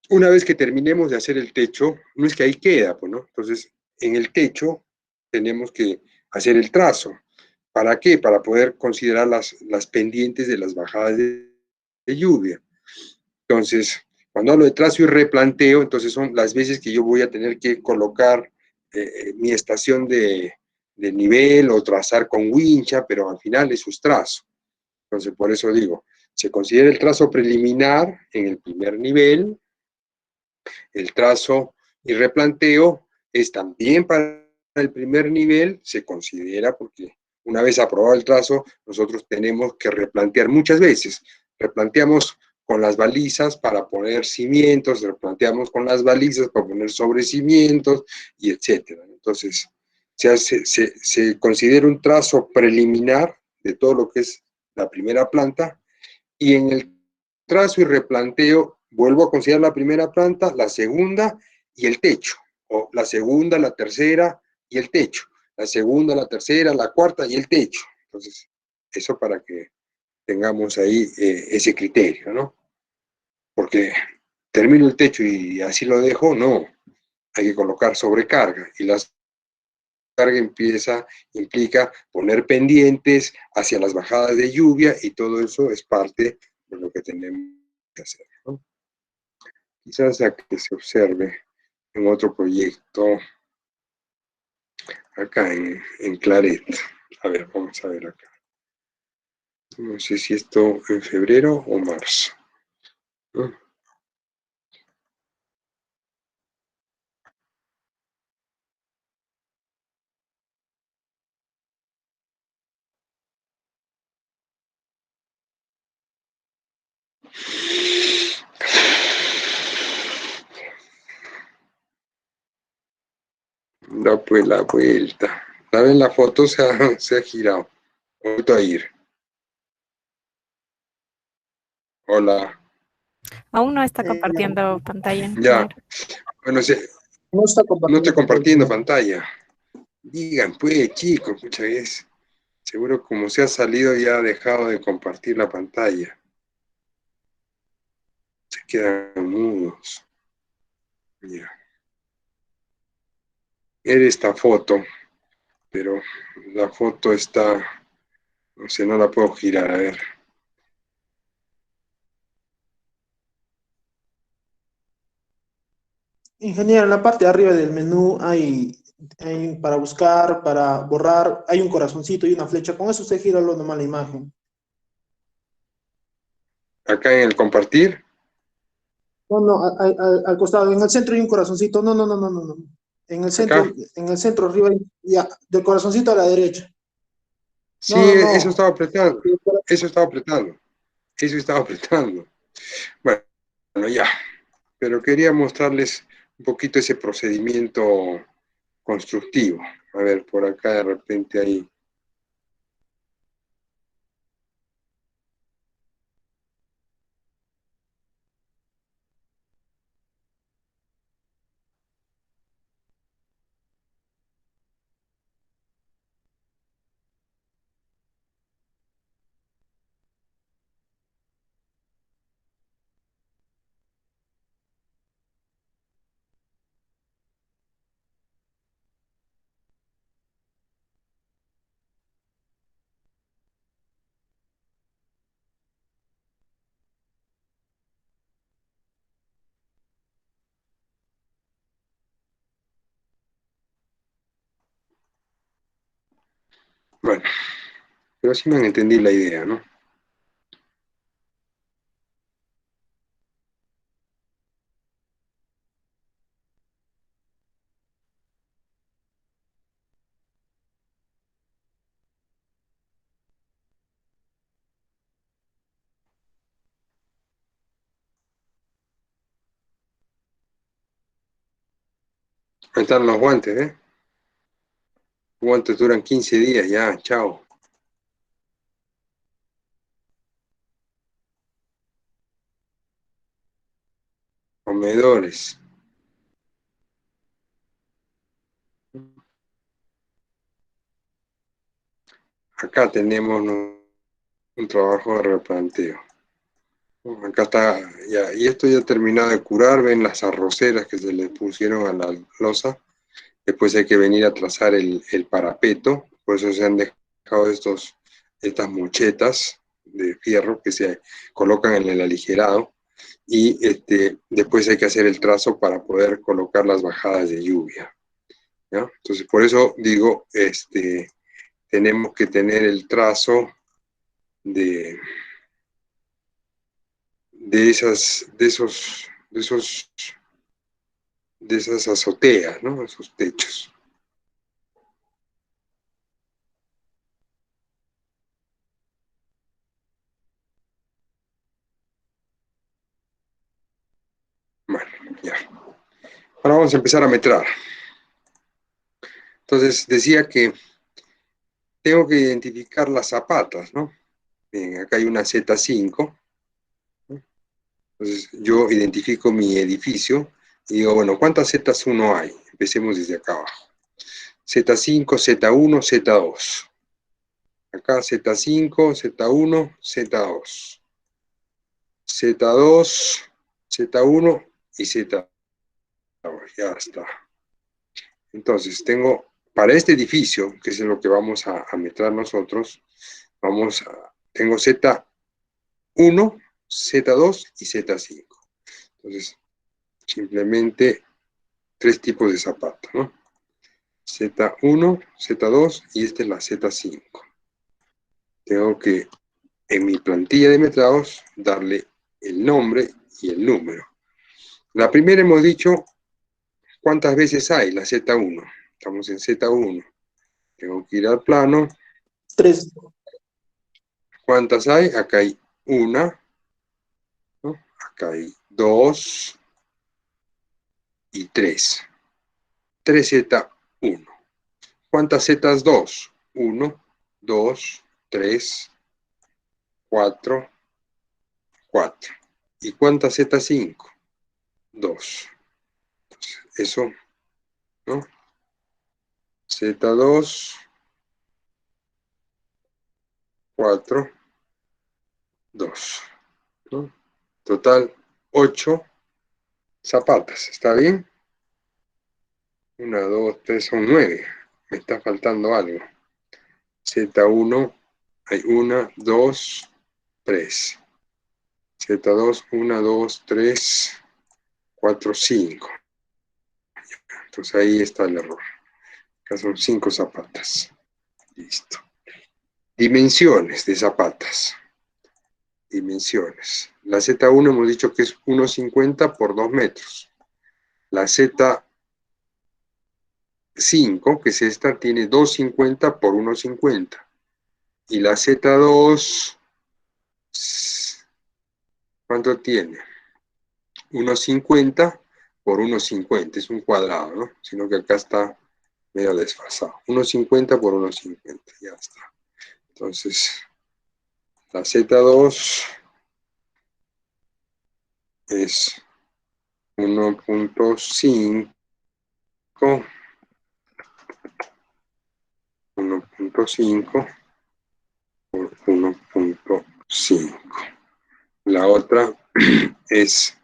una vez que terminemos de hacer el techo, no es que ahí queda, pues, ¿no? Entonces, en el techo tenemos que hacer el trazo. ¿Para qué? Para poder considerar las pendientes de las bajadas de lluvia. Entonces, cuando hablo de trazo y replanteo, entonces son las veces que yo voy a tener que colocar mi estación de nivel o trazar con wincha, pero al final eso es trazo. Entonces, por eso digo, se considera el trazo preliminar en el primer nivel, el trazo y replanteo es también para el primer nivel, se considera porque una vez aprobado el trazo, nosotros tenemos que replantear muchas veces. Replanteamos con las balizas para poner cimientos, replanteamos con las balizas para poner sobrecimientos y etcétera. Entonces, se considera un trazo preliminar de todo lo que es la primera planta y en el trazo y replanteo vuelvo a considerar la primera planta, la segunda y el techo, o la segunda, la tercera y el techo, la segunda, la tercera, la cuarta y el techo. Entonces, eso para que tengamos ahí ese criterio, ¿no? Porque termino el techo y así lo dejo, no, hay que colocar sobrecarga y la carga implica poner pendientes hacia las bajadas de lluvia y todo eso es parte de lo que tenemos que hacer, ¿no? Quizás a que se observe en otro proyecto acá en Claret. A ver, vamos a ver acá. No sé si esto en febrero o marzo, ¿no? Da pues la vuelta. ¿Saben? La foto se ha girado. Vuelto a ir. Hola. Aún no está Eh, compartiendo pantalla, Ya. ingeniero. Bueno, no está no estoy compartiendo pantalla, compartiendo señor. pantalla. Digan, pues, chicos, muchas veces. Seguro como se ha salido ya ha dejado de compartir la pantalla. Se quedan mudos. Ya. Era esta foto, pero la foto está, no sé, no la puedo girar, a ver. Ingeniero, en la parte de arriba del menú para buscar, para borrar, hay un corazoncito y una flecha. Con eso usted gira lo normal la imagen. Acá en el compartir, No, no, al costado, en el centro hay un corazoncito. No, no, no, no, no, no. acá. En el centro arriba, ya, del corazoncito a la derecha. No, Sí, no, eso no. estaba apretando, eso estaba apretando, eso estaba apretando. Bueno, ya, pero quería mostrarles un poquito ese procedimiento constructivo. A ver, por acá de repente hay. Bueno, pero sí me entendí la idea, ¿no? Ahí están los guantes, ¿eh? Los guantes duran 15 días ya, chao. Comedores. Acá tenemos un trabajo de replanteo. Acá está, ya, y esto ya terminado de curar, ven las arroceras que se le pusieron a la losa. Después hay que venir a trazar el parapeto, por eso se han dejado estas muchetas de fierro que se colocan en el aligerado, y después hay que hacer el trazo para poder colocar las bajadas de lluvia, ¿ya? Entonces, por eso digo, tenemos que tener el trazo de esas azoteas, ¿no? Esos techos. Bueno, ya. Ahora vamos a empezar a metrar. Entonces, decía que tengo que identificar las zapatas, ¿no? Bien, acá hay una Z5, ¿no? Entonces, yo identifico mi edificio y digo, bueno, ¿cuántas Z1 hay? Empecemos desde acá abajo. Z5, Z1, Z2. Acá Z5, Z1, Z2. Z2, Z1 y Z2. Ya está. Entonces, tengo, para este edificio, que es lo que vamos a metrar nosotros, tengo Z1, Z2 y Z5. Entonces, simplemente 3 tipos de zapatos, ¿no? Z1, Z2 y esta es la Z5. Tengo que, en mi plantilla de metrados, darle el nombre y el número. La primera hemos dicho cuántas veces hay, la Z1. Estamos en Z1. Tengo que ir al plano. 3. ¿Cuántas hay? Acá hay una, ¿no? Acá hay 2 y 3. 3Z1. ¿Cuántas Z2? 1, 2, 3, 4, 4. ¿Y cuántas Z5? 2. Entonces, eso, ¿no? Z2, 4, 2. ¿No? Total, 8 zapatas. ¿Está bien? 1, 2, 3, son 9. Me está faltando algo. Z1, hay 1, 2, 3. Z2, 1, 2, 3, 4, 5. Entonces ahí está el error. Acá son 5 zapatas. Listo. Dimensiones de zapatas. Dimensiones. La Z1 hemos dicho que es 1,50 por 2 metros. La Z5, que es esta, tiene 2,50 por 1,50. Y la Z2, ¿cuánto tiene? 1,50 por 1,50. Es un cuadrado, ¿no? Sino que acá está medio desfasado. 1,50 por 1,50. Ya está. Entonces, la Z2 es 1,5 por 1,5. La otra es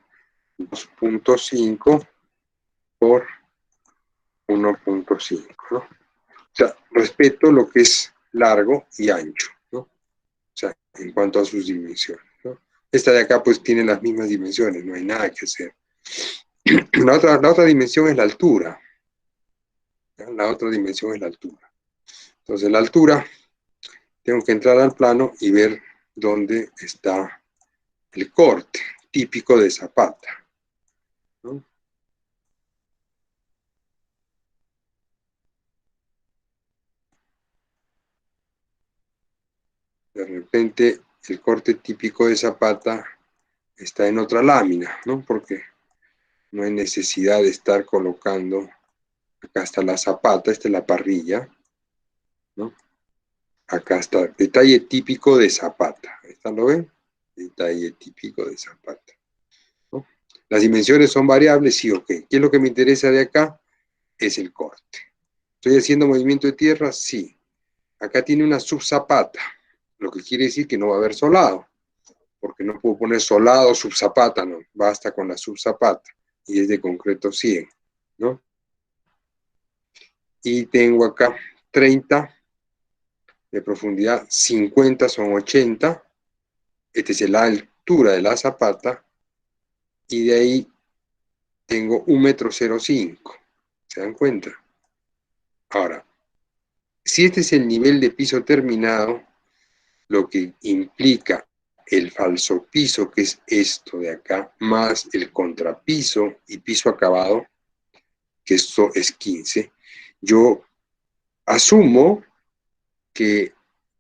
2,5 por 1,5, ¿no? O sea, respeto lo que es largo y ancho, ¿no? O sea, en cuanto a sus dimensiones, ¿no? Esta de acá pues tiene las mismas dimensiones, no hay nada que hacer. La otra dimensión es la altura. ¿Ya? La otra dimensión es la altura. Entonces la altura tengo que entrar al plano y ver dónde está el corte típico de Zapata, ¿no? De repente, el corte típico de Zapata está en otra lámina, ¿no? Porque no hay necesidad de estar colocando, acá está la zapata, esta es la parrilla, ¿no? Acá está, detalle típico de Zapata. ¿Esta lo ven? Detalle típico de Zapata, ¿no? Las dimensiones son variables, sí, ok. ¿Qué es lo que me interesa de acá? Es el corte. ¿Estoy haciendo movimiento de tierra? Sí. Acá tiene una subzapata, lo que quiere decir que no va a haber solado, porque no puedo poner solado, subzapata, no, basta con la subzapata, y es de concreto 100, ¿no? Y tengo acá 30 de profundidad, 50 son 80, esta es la altura de la zapata, y de ahí tengo 1,05 m, ¿se dan cuenta? Ahora, si este es el nivel de piso terminado, lo que implica el falso piso, que es esto de acá, más el contrapiso y piso acabado, que esto es 15, yo asumo que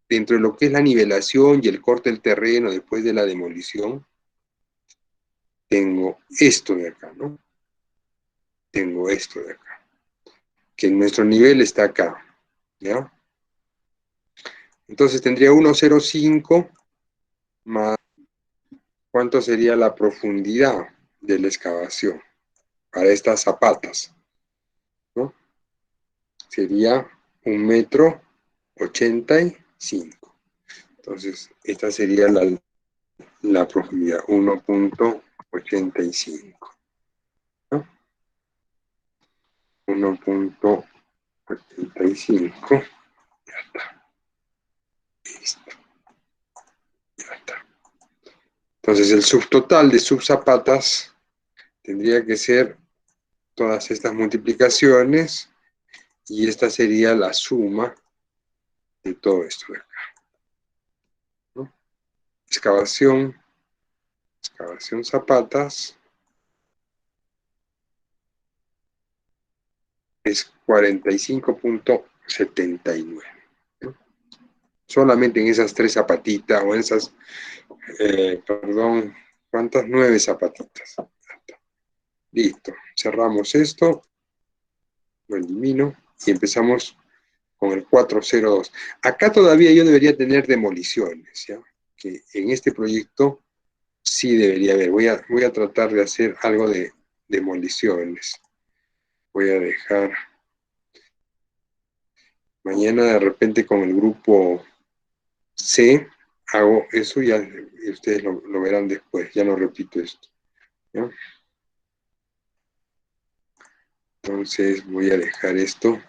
dentro de lo que es la nivelación y el corte del terreno después de la demolición, tengo esto de acá, ¿no? Tengo esto de acá, que nuestro nivel está acá, ¿ya? Entonces tendría 1,05 más, ¿cuánto sería la profundidad de la excavación para estas zapatas, ¿no? Sería 1,85 m. Entonces, esta sería la profundidad, 1,85, ¿no? 1,85, ya está, listo, ya está. Entonces, el subtotal de subzapatas tendría que ser todas estas multiplicaciones, y esta sería la suma de todo esto de acá, ¿no? Excavación zapatas es 45,79, ¿no? Solamente en esas 3 zapatitas, o en esas, perdón, ¿cuántas? 9 zapatitas. Listo, cerramos esto, lo elimino y empezamos con el 402. Acá todavía yo debería tener demoliciones, ¿ya? Que en este proyecto sí debería haber. Voy a tratar de hacer algo de demoliciones. Voy a dejar mañana de repente con el grupo C, hago eso, ya ustedes lo verán después, ya no repito esto, ¿ya? Entonces voy a dejar esto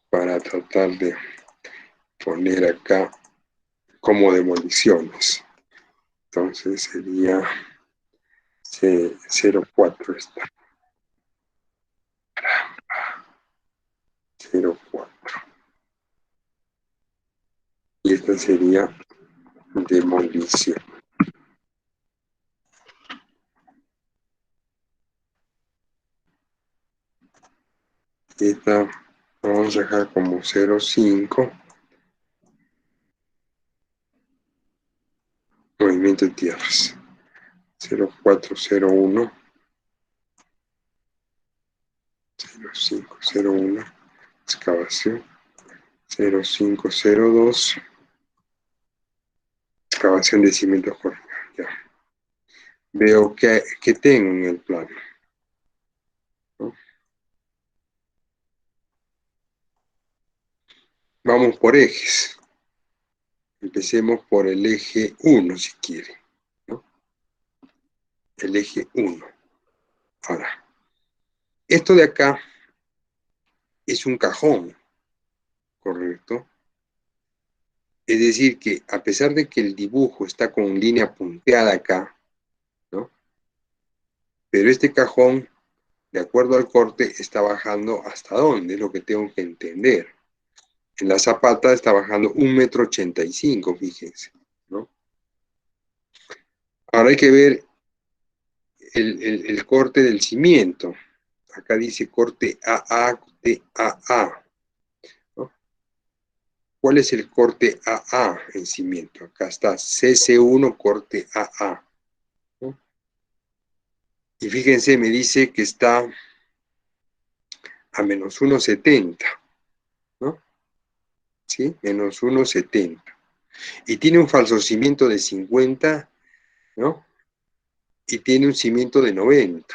para tratar de poner acá como demoliciones. Entonces sería 0,4 esta. 0,4. Y esta sería demolición. Esta vamos a dejar como 0,5. Movimiento de tierras. 0,401. 0,501. Excavación. 0,502. Excavación de cimientos corrientes. Ya. Veo que tengo en el plano, ¿no? Vamos por ejes. Empecemos por el eje 1, si quiere, ¿no? El eje 1. Ahora, esto de acá es un cajón, ¿correcto? Es decir, que a pesar de que el dibujo está con línea punteada acá, ¿no? Pero este cajón, de acuerdo al corte, está bajando hasta dónde, es lo que tengo que entender. En la zapata está bajando 1,85 m, fíjense, ¿no? Ahora hay que ver el corte del cimiento. Acá dice corte AA, corte AA, ¿no? ¿Cuál es el corte AA en cimiento? Acá está CC1 corte AA, ¿no? Y fíjense, me dice que está a menos 1,70, ¿no? ¿Sí? Menos 1,70. Y tiene un falso cimiento de 50, ¿no? Y tiene un cimiento de 90.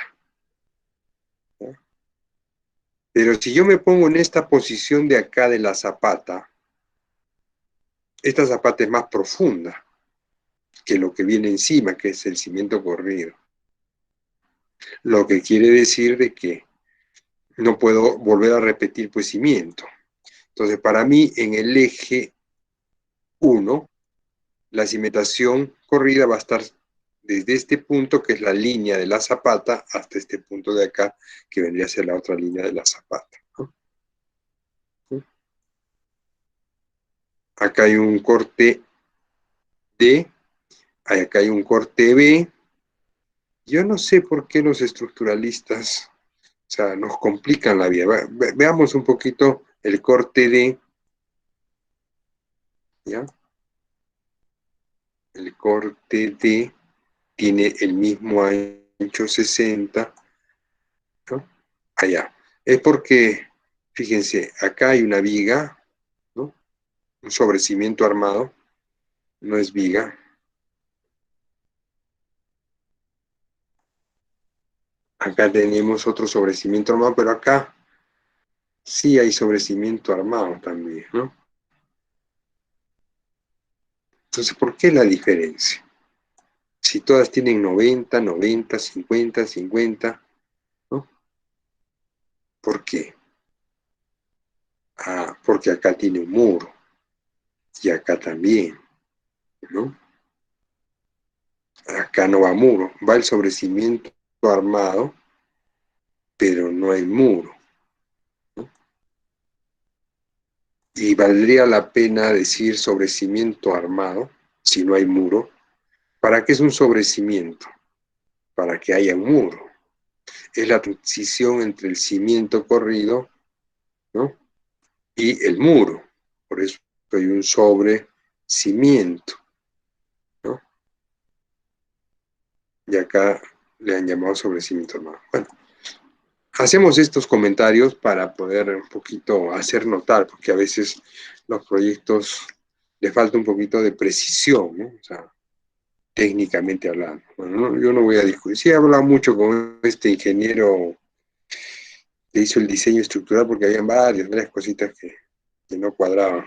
¿No? Pero si yo me pongo en esta posición de acá de la zapata, esta zapata es más profunda que lo que viene encima, que es el cimiento corrido. Lo que quiere decir de que no puedo volver a repetir pues cimiento. Entonces, para mí, en el eje 1, la cimentación corrida va a estar desde este punto, que es la línea de la zapata, hasta este punto de acá, que vendría a ser la otra línea de la zapata, ¿no? Acá hay un corte D, acá hay un corte B. Yo no sé por qué los estructuralistas, o sea, nos complican la vida. Veamos un poquito el corte D, ¿ya? El corte D tiene el mismo ancho 60, ¿no? Allá. Es porque, fíjense, acá hay una viga, ¿no? Un sobrecimiento armado, no es viga. Acá tenemos otro sobrecimiento armado, pero acá sí hay sobrecimiento armado también, ¿no? Entonces, ¿por qué la diferencia? Si todas tienen 90, 90, 50, 50, ¿no? ¿Por qué? Ah, porque acá tiene un muro, y acá también, ¿no? Acá no va muro, va el sobrecimiento armado, pero no hay muro, ¿no? Y valdría la pena decir sobrecimiento armado, si no hay muro. ¿Para qué es un sobrecimiento? Para que haya un muro. Es la transición entre el cimiento corrido, ¿no? Y el muro. Por eso hay un sobrecimiento, ¿no? Y acá le han llamado sobrecimiento armado. Bueno, hacemos estos comentarios para poder un poquito hacer notar, porque a veces los proyectos le falta un poquito de precisión, ¿no? O sea, técnicamente hablando. Bueno, yo no voy a discutir. Sí, he hablado mucho con este ingeniero que hizo el diseño estructural, porque habían varias cositas que no cuadraban.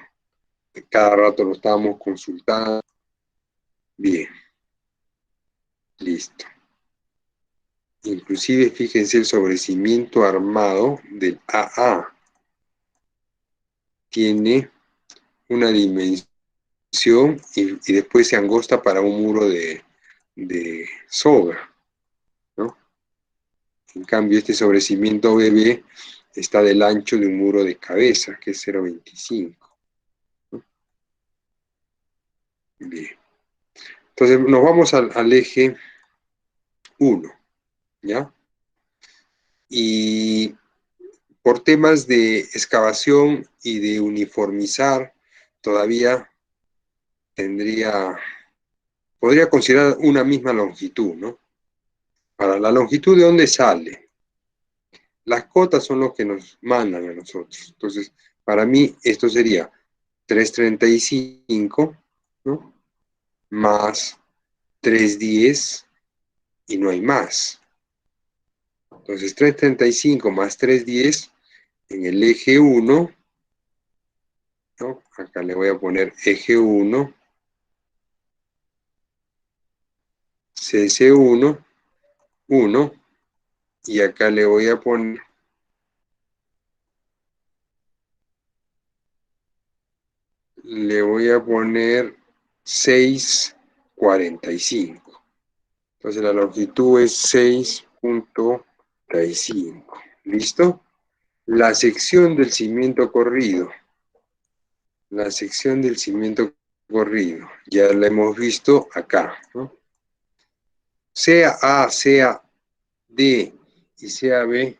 Cada rato lo estábamos consultando. Bien, listo. Inclusive, fíjense el sobrecimiento armado del AA. Tiene una dimensión y después se angosta para un muro de soga, ¿no? En cambio, este sobrecimiento BB está del ancho de un muro de cabeza, que es 0,25. ¿No? Bien. Entonces, nos vamos al eje 1, ¿ya? Y por temas de excavación y de uniformizar, todavía podría considerar una misma longitud, ¿no? Para la longitud, ¿de dónde sale? Las cotas son lo que nos mandan a nosotros. Entonces, para mí, esto sería 335, ¿no? Más 310, y no hay más. Entonces, 335 más 310 en el eje 1, ¿no? Acá le voy a poner eje 1, CC1, 1, y acá le voy a poner le voy a poner 6,45. Entonces la longitud es 6,45. ¿Listo? La sección del cimiento corrido la sección del cimiento corrido. Ya la hemos visto acá, ¿no? Sea A, sea D y sea B.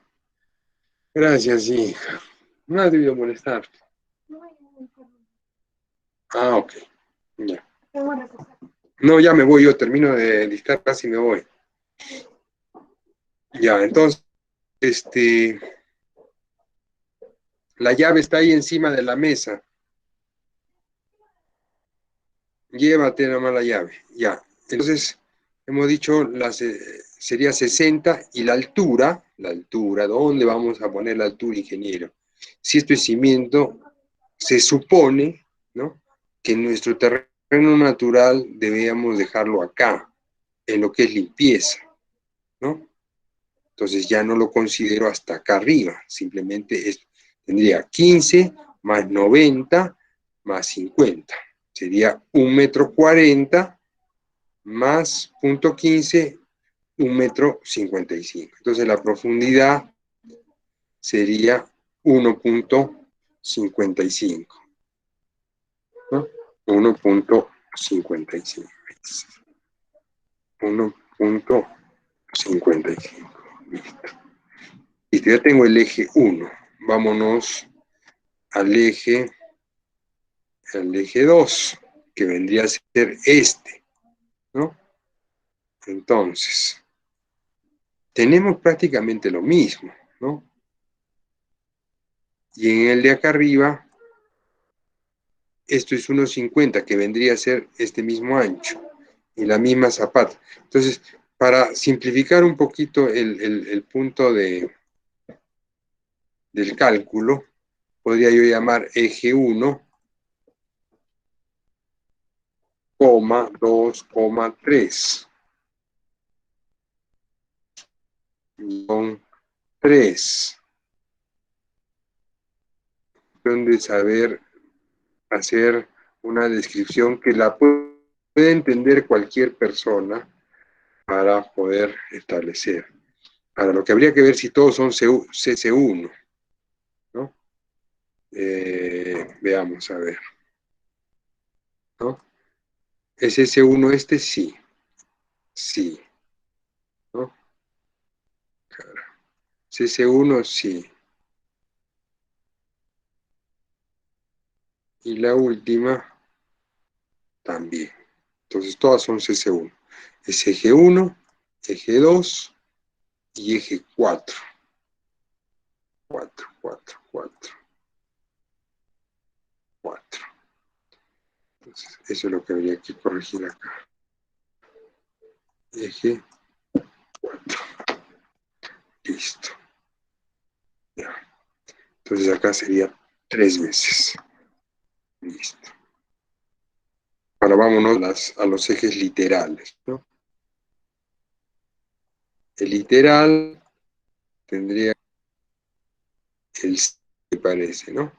Gracias, hija. No ha debido molestar. Ah, ok. Ya. No, ya me voy, yo termino de listar casi me voy. Ya, entonces, la llave está ahí encima de la mesa. Llévate nomás la llave. Ya. Entonces, hemos dicho, sería 60 y la altura, ¿dónde vamos a poner la altura, ingeniero? Si esto es cimiento, se supone, ¿no?, que en nuestro terreno natural debíamos dejarlo acá, en lo que es limpieza, ¿no? Entonces ya no lo considero hasta acá arriba, simplemente tendría 15 más 90 más 50. Sería 1,40 m más 0,15, 1,55 m. Entonces la profundidad sería 1,55, ¿no? 1,55. 1,55. Listo. Listo, ya tengo el eje 1. Vámonos al eje 2, que vendría a ser este, ¿no? Entonces, tenemos prácticamente lo mismo, ¿no? Y en el de acá arriba, esto es 1,50, que vendría a ser este mismo ancho, y la misma zapata. Entonces, para simplificar un poquito el punto del cálculo, podría yo llamar eje 1, 2,3. 3. De saber hacer una descripción que la puede entender cualquier persona para poder establecer. Ahora, lo que habría que ver si todos son CC1, ¿no? Veamos, a ver, ¿no? ¿Es CC1 este? Sí. Sí, ¿no? Claro. CC1, sí. Y la última, también. Entonces, todas son CC1. Es eje 1, eje 2 y eje 4. 4, 4, 4. 4. Entonces, eso es lo que habría que corregir acá. Eje 4. Listo. Ya. Entonces acá sería 3 veces. Listo. Ahora vámonos a los ejes literales, ¿no? El literal tendría el C, me parece, ¿no?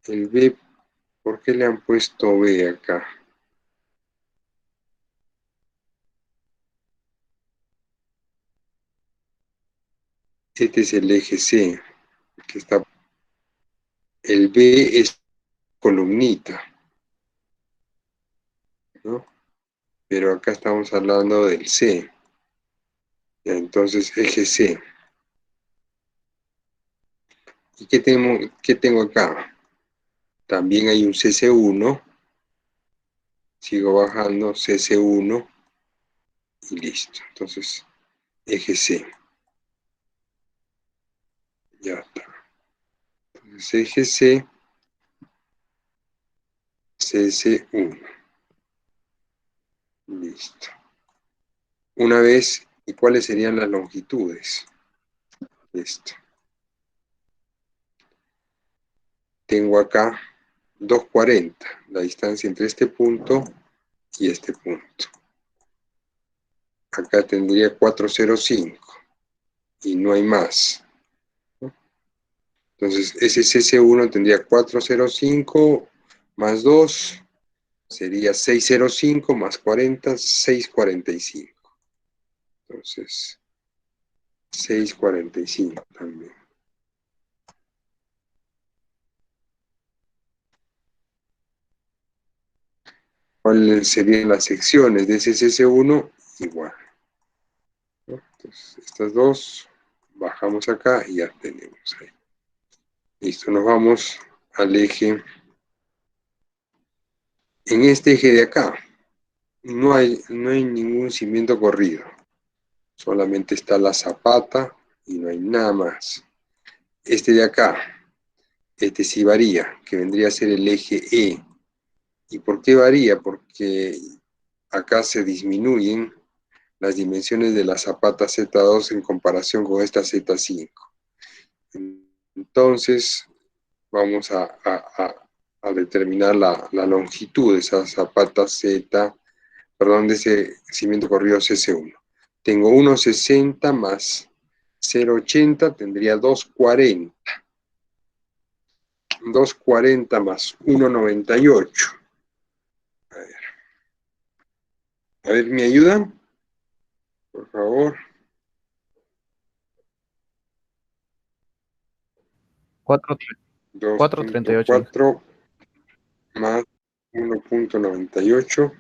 El B, ¿por qué le han puesto B acá? Este es el eje C, que está. El B es columnita, ¿no? Pero acá estamos hablando del C. Entonces, eje C. ¿Y qué tengo acá? También hay un CC1. Sigo bajando, CC1 y listo. Entonces, eje C. Ya está. Entonces, eje C, CC1. Listo. Una vez, ¿y cuáles serían las longitudes? Listo. Tengo acá 2,40, la distancia entre este punto y este punto. Acá tendría 4,05 y no hay más. Entonces, ese CC1 tendría 4,05 más 2, sería 6,05 más 40, 6,45. Entonces, 6,45 también. ¿Cuáles serían las secciones de ese CC1? Igual, ¿no? Entonces, estas dos, bajamos acá y ya tenemos ahí. Listo, nos vamos al eje. En este eje de acá, no hay ningún cimiento corrido. Solamente está la zapata y no hay nada más. Este de acá, este sí varía, que vendría a ser el eje E. ¿Y por qué varía? Porque acá se disminuyen las dimensiones de la zapata Z2 en comparación con esta Z5. Entonces, vamos a determinar la longitud de esa zapata Z, perdón, de ese cimiento corrido CC1. Tengo 1,60 más 0,80, tendría 2,40. 2,40 más 1,98. A ver, ¿me ayudan? Por favor. 4.38. 2.4 más 1.98,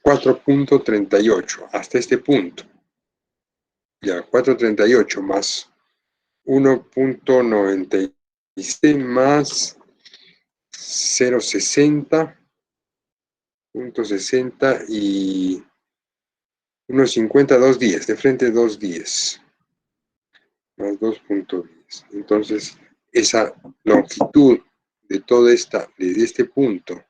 4.38, hasta este punto. Ya, 4.38 más 1.96 más 0.60, 0.60 y 1.50, 2.10, de frente 2.10, más 2.10. Entonces, esa longitud de toda esta, desde este punto,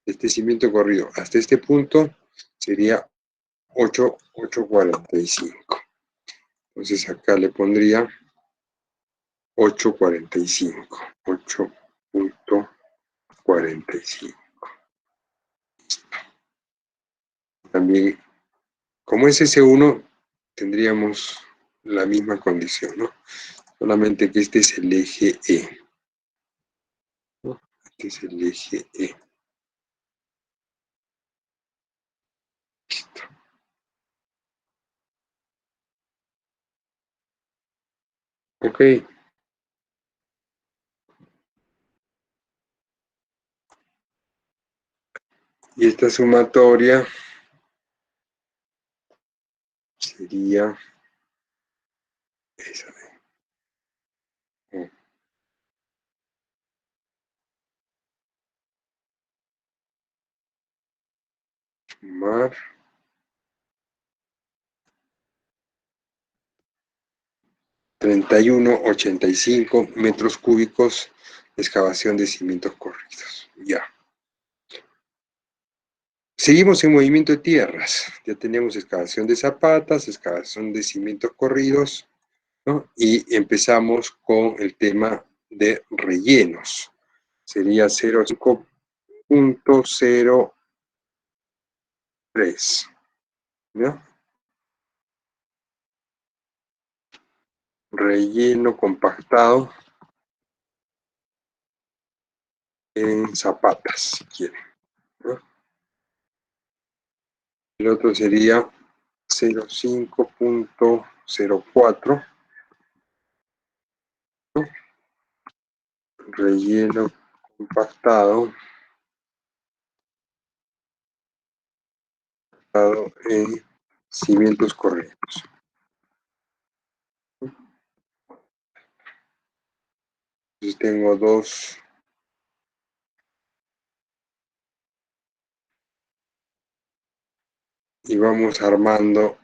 este cimiento corrido hasta este punto, sería 8.45. Entonces acá le pondría 8.45. 8.45. También, como es S1, tendríamos la misma condición, ¿no? Solamente que este es el eje E, ¿no? Este es el eje E. Listo. Ok. Y esta sumatoria sería esa de O sumar 31,85 metros cúbicos de excavación de cimientos corridos. Ya. Seguimos en movimiento de tierras. Ya tenemos excavación de zapatas, excavación de cimientos corridos, ¿no? Y empezamos con el tema de rellenos. Sería 05.03. ¿Ya? Relleno compactado en zapatas, si quieren, ¿no? El otro sería 05.04, ¿no? Relleno compactado en cimientos corridos. Entonces tengo dos. Y vamos armando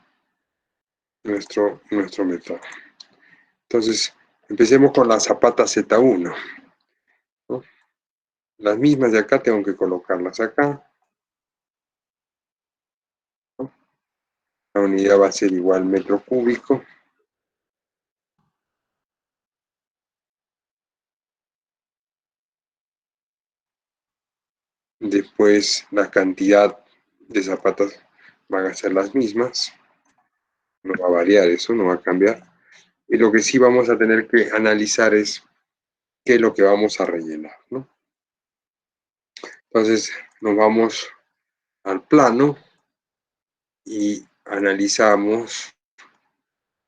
nuestro método. Entonces, empecemos con la zapata Z1, ¿no? Las mismas de acá tengo que colocarlas acá, ¿no? La unidad va a ser igual metro cúbico. Después la cantidad de zapatas van a ser las mismas. No va a variar eso, no va a cambiar. Y lo que sí vamos a tener que analizar es qué es lo que vamos a rellenar, ¿no? Entonces nos vamos al plano y analizamos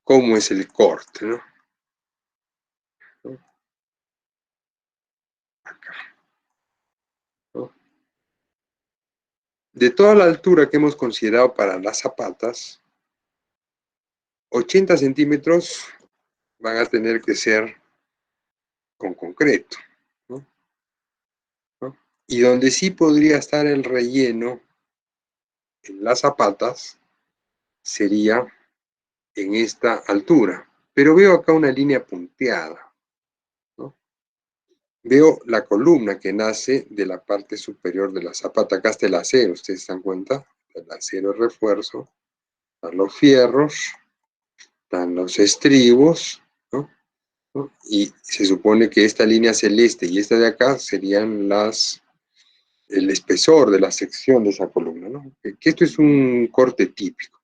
cómo es el corte, ¿no? Acá, ¿no? de toda la altura que hemos considerado para las zapatas, 80 centímetros van a tener que ser con concreto, ¿no? ¿No? Y donde sí podría estar el relleno en las zapatas sería en esta altura. Pero veo acá una línea punteada, ¿no? Veo la columna que nace de la parte superior de la zapata. Acá está el acero, ¿ustedes se dan cuenta? El acero es refuerzo, están los fierros, están los estribos, ¿no? ¿No? Y se supone que esta línea celeste y esta de acá serían el espesor de la sección de esa columna, ¿no? Que esto es un corte típico,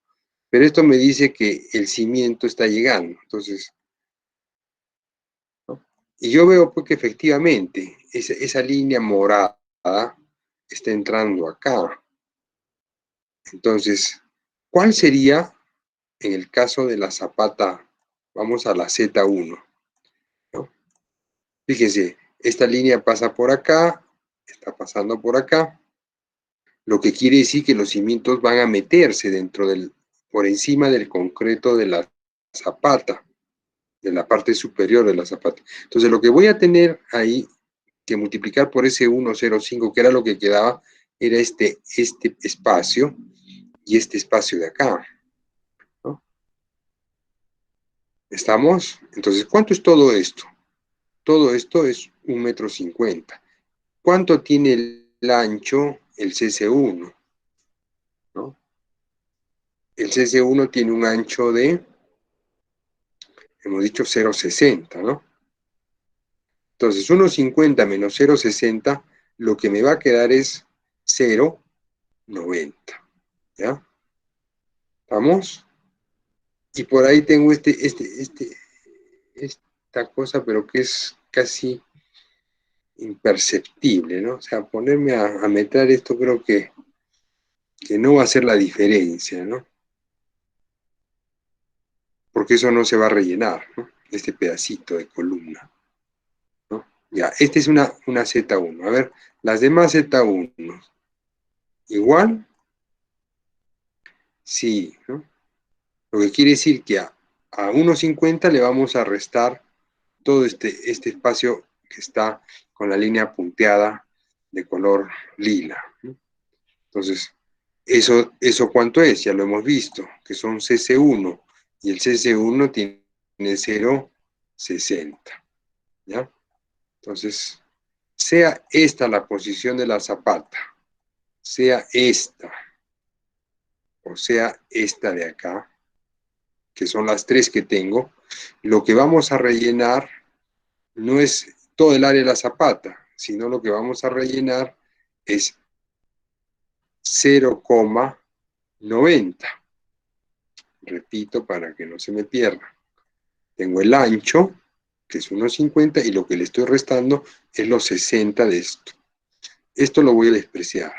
pero esto me dice que el cimiento está llegando, entonces, ¿no? Y yo veo pues que efectivamente esa línea morada está entrando acá. Entonces, ¿cuál sería en el caso de la zapata? Vamos a la Z1, ¿no? Fíjense, esta línea pasa por acá, está pasando por acá, lo que quiere decir que los cimientos van a meterse por encima del concreto de la zapata, de la parte superior de la zapata. Entonces lo que voy a tener ahí que multiplicar por ese 1,05, que era lo que quedaba, era este espacio y este espacio de acá, ¿no? ¿Estamos? Entonces, ¿cuánto es todo esto? Todo esto es 1,50 m. ¿Cuánto tiene el ancho el CC1? ¿No? El CC1 tiene un ancho de, hemos dicho 0,60, ¿no? Entonces, 1,50 menos 0,60, lo que me va a quedar es 0,90, ¿ya? ¿Estamos? Y por ahí tengo esta cosa, pero que es casi imperceptible, ¿no? O sea, ponerme a meter esto creo que no va a hacer la diferencia, ¿no? Porque eso no se va a rellenar, ¿no? Este pedacito de columna, ¿no? Ya, esta es una Z1. A ver, las demás Z1. ¿Igual? Sí, ¿no? Lo que quiere decir que a 1,50 le vamos a restar todo este espacio que está con la línea punteada de color lila, ¿no? Entonces, ¿eso cuánto es? Ya lo hemos visto, que son CC1, y el CC1 tiene 0,60, ¿ya? Entonces, sea esta la posición de la zapata, sea esta, o sea esta de acá, que son las tres que tengo, lo que vamos a rellenar no es todo el área de la zapata, sino lo que vamos a rellenar es 0,90. Repito para que no se me pierda. Tengo el ancho, que es 1,50, y lo que le estoy restando es los 60 de esto. Esto lo voy a despreciar,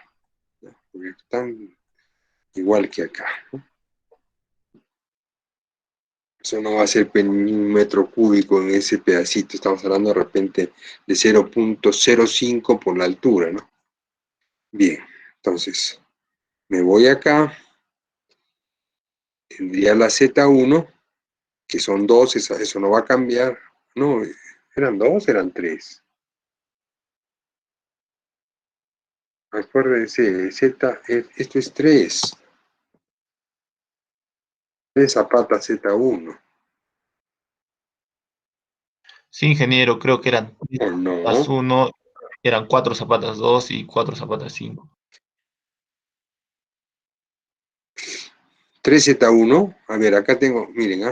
¿no? Porque están igual que acá, ¿no? Eso no va a ser ni un metro cúbico en ese pedacito. Estamos hablando de repente de 0,05 por la altura, ¿no? Bien, entonces me voy acá. Tendría la Z1, que son 2, eso no va a cambiar. No, ¿eran 2? Eran 3. Acuérdense, esto es 3. 3 zapatas Z1. Sí, ingeniero, creo que eran ¿O zapatas no? 1, eran 4 zapatas 2 y 4 zapatas 5. 3 Z1. A ver, acá tengo, miren,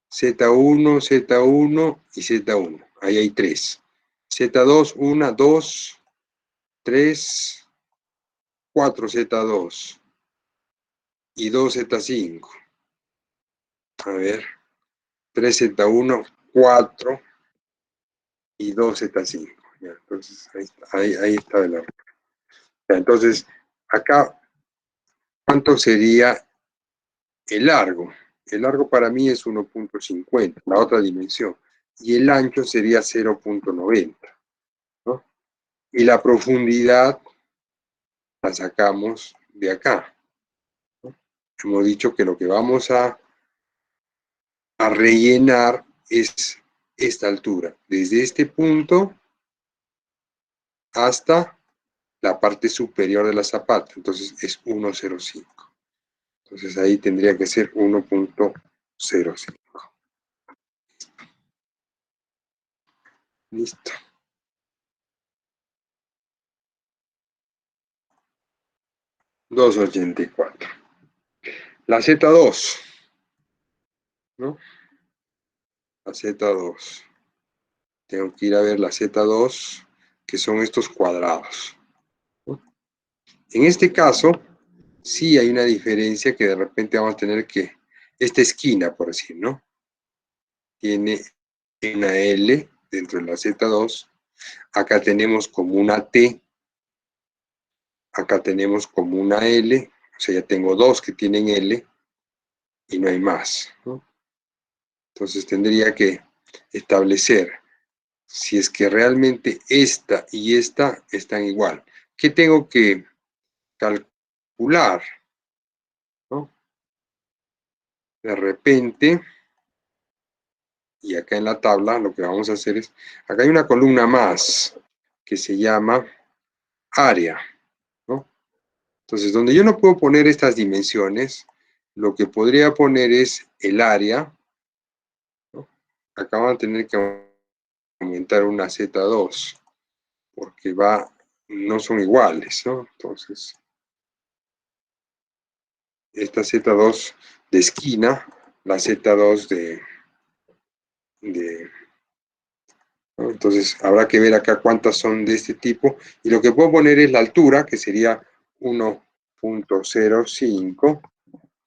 Z1, Z1 y Z1. Ahí hay 3. Z2, 1, 2, 3, 4 Z2 y 2 Z5. A ver, 3 Z1, 4 y 2 Z5. Ya, entonces, ahí está el error. Entonces, acá, ¿cuánto sería el largo? El largo para mí es 1,50, la otra dimensión. Y el ancho sería 0,90, ¿no? Y la profundidad la sacamos de acá. Hemos dicho que lo que vamos a rellenar es esta altura, desde este punto hasta la parte superior de la zapata, entonces es 1,05. Entonces ahí tendría que ser 1,05. Listo. $2.84. La Z2, ¿no? La Z2. Tengo que ir a ver la Z2, que son estos cuadrados, ¿no? En este caso, sí hay una diferencia que de repente vamos a tener que, esta esquina, por decir, ¿no? Tiene una L dentro de la Z2, acá tenemos como una T, acá tenemos como una L, o sea, ya tengo dos que tienen L y no hay más, ¿no? Entonces tendría que establecer si es que realmente esta y esta están igual. ¿Qué tengo que calcular? ¿No? De repente, y acá en la tabla lo que vamos a hacer es, acá hay una columna más que se llama área, ¿no? Entonces, donde yo no puedo poner estas dimensiones, lo que podría poner es el área, ¿no? Acá van a tener que aumentar una Z2, porque no son iguales, ¿no? Entonces, esta Z2 de esquina, la Z2 ¿no? Entonces, habrá que ver acá cuántas son de este tipo, y lo que puedo poner es la altura, que sería 1,05,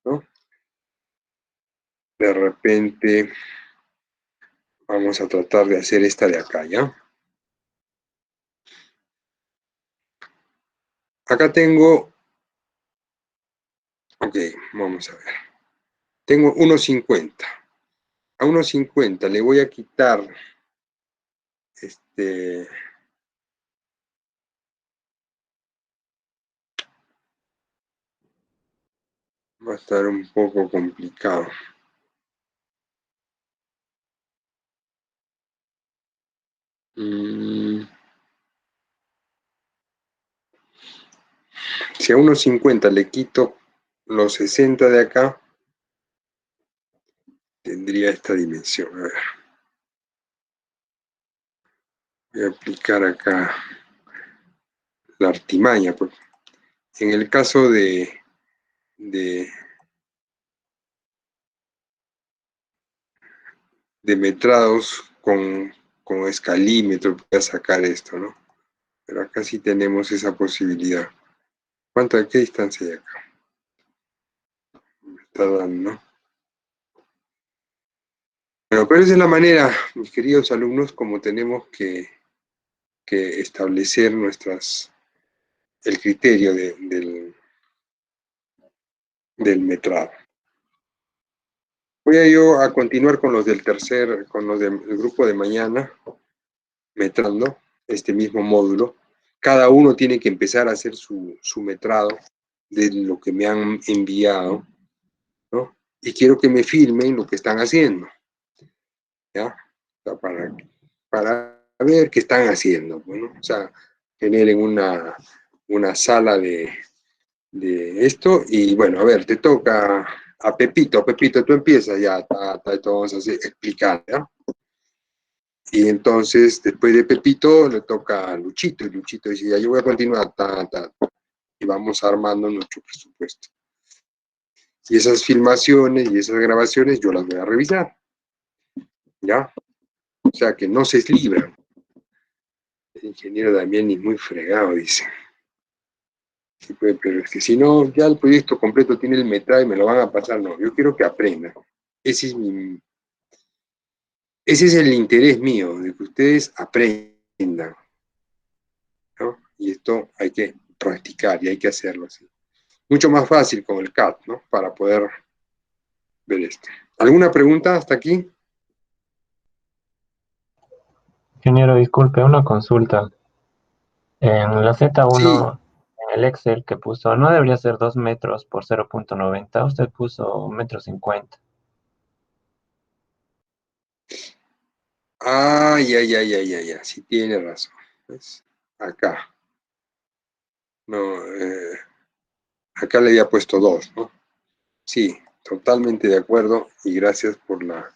¿no? De repente, vamos a tratar de hacer esta de acá, ¿ya? Acá tengo, ok, vamos a ver. Tengo 1,50. A 1,50 le voy a quitar, va a estar un poco complicado. Si a 1,50 le quito los 60 de acá, tendría esta dimensión. A ver. Voy a aplicar acá la artimaña. Pues. En el caso de metrados con escalímetro, voy a sacar esto, ¿no? Pero acá sí tenemos esa posibilidad. ¿Qué distancia hay acá? Me está dando, ¿no? Bueno, pero esa es la manera, mis queridos alumnos, como tenemos que establecer el criterio del metrado. Voy a continuar con los del grupo de mañana, metrando este mismo módulo. Cada uno tiene que empezar a hacer su metrado de lo que me han enviado, ¿no? Y quiero que me filmen lo que están haciendo, ¿ya? O sea, para ver qué están haciendo, ¿no? O sea, generen una sala de esto, y bueno, a ver, te toca a Pepito, tú empiezas ya, esto vamos a explicar, ¿ya? Y entonces, después de Pepito, le toca a Luchito, y Luchito dice, ya, yo voy a continuar, y vamos armando nuestro presupuesto. Y esas filmaciones y esas grabaciones yo las voy a revisar, ¿ya? O sea, que no se libran. El ingeniero Damián ni muy fregado, dice. Sí, pues, pero es que si no, ya el proyecto completo tiene el metrado y me lo van a pasar, no, yo quiero que aprendan. Ese es el interés mío, de que ustedes aprendan, ¿no? Y esto hay que practicar y hay que hacerlo así. Mucho más fácil con el CAD, ¿no? Para poder ver esto. ¿Alguna pregunta hasta aquí? Ingeniero, disculpe, una consulta. En la Sí. Z1, en el Excel que puso, no debería ser 2 metros por 0.90, usted puso 1,50 m. Ah, ya, sí tiene razón. ¿Ves? Acá. No, acá le había puesto 2, ¿no? Sí, totalmente de acuerdo y gracias por la...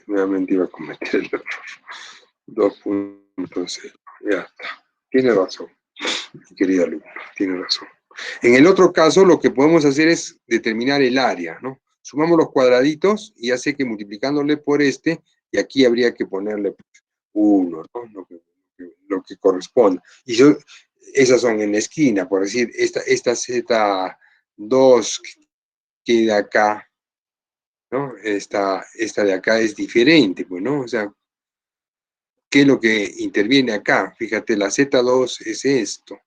nuevamente iba a cometer el error. 2.0. Ya está. Tiene razón, mi querido alumno, tiene razón. En el otro caso, lo que podemos hacer es determinar el área, ¿no? Sumamos los cuadraditos y ya sé que multiplicándole por este, y aquí habría que ponerle 1, ¿no? Lo que corresponda. Y esas son en la esquina, por decir, esta Z2 queda acá, ¿no? Esta de acá es diferente, pues, ¿no? O sea, ¿qué es lo que interviene acá? Fíjate, la Z2 es esto,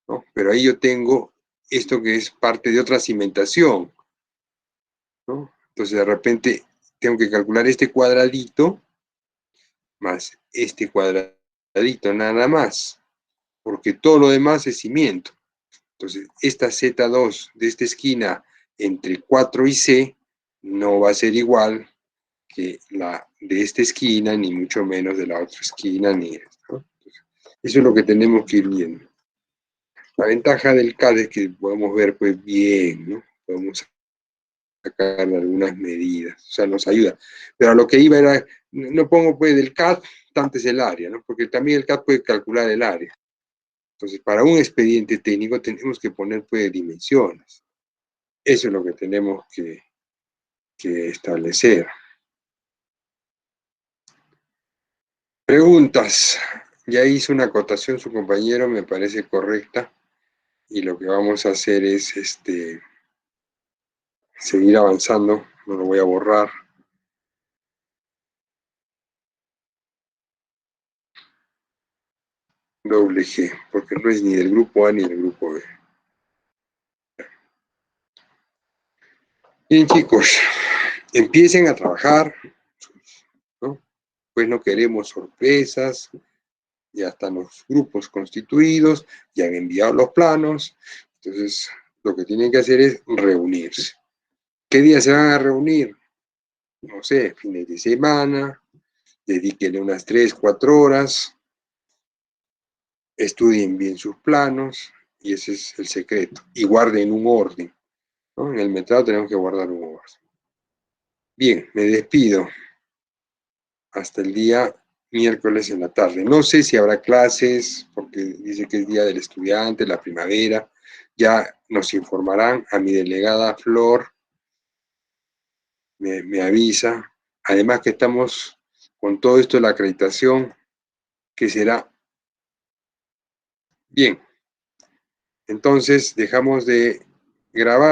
¿no? Pero ahí yo tengo esto que es parte de otra cimentación, ¿no? Entonces, de repente, tengo que calcular este cuadradito más este cuadradito, nada más, porque todo lo demás es cimiento. Entonces, esta Z2 de esta esquina entre 4 y C no va a ser igual que la de esta esquina, ni mucho menos de la otra esquina, ni esta, ¿no? Eso es lo que tenemos que ir viendo. La ventaja del CAD es que podemos ver pues bien, ¿no? Podemos sacar algunas medidas, o sea, nos ayuda. Pero a lo que iba era, no pongo pues del CAD, tanto es el área, ¿no? Porque también el CAD puede calcular el área. Entonces, para un expediente técnico tenemos que poner pues dimensiones. Eso es lo que tenemos que establecer. Preguntas. Ya hizo una acotación su compañero, me parece correcta. Y lo que vamos a hacer es seguir avanzando. No lo voy a borrar. Doble G, porque no es ni del grupo A ni del grupo B. Bien, chicos, empiecen a trabajar, ¿no? Pues no queremos sorpresas. Ya están los grupos constituidos, ya han enviado los planos, entonces lo que tienen que hacer es reunirse. ¿Qué días se van a reunir? No sé, fines de semana, dedíquenle unas 3, 4 horas, estudien bien sus planos, y ese es el secreto, y guarden un orden, ¿no? En el metrado tenemos que guardar un orden. Bien, me despido. Hasta el día miércoles en la tarde. No sé si habrá clases, porque dice que es Día del Estudiante, la primavera. Ya nos informarán. A mi delegada Flor me avisa. Además que estamos con todo esto de la acreditación, que será bien. Entonces dejamos de grabar.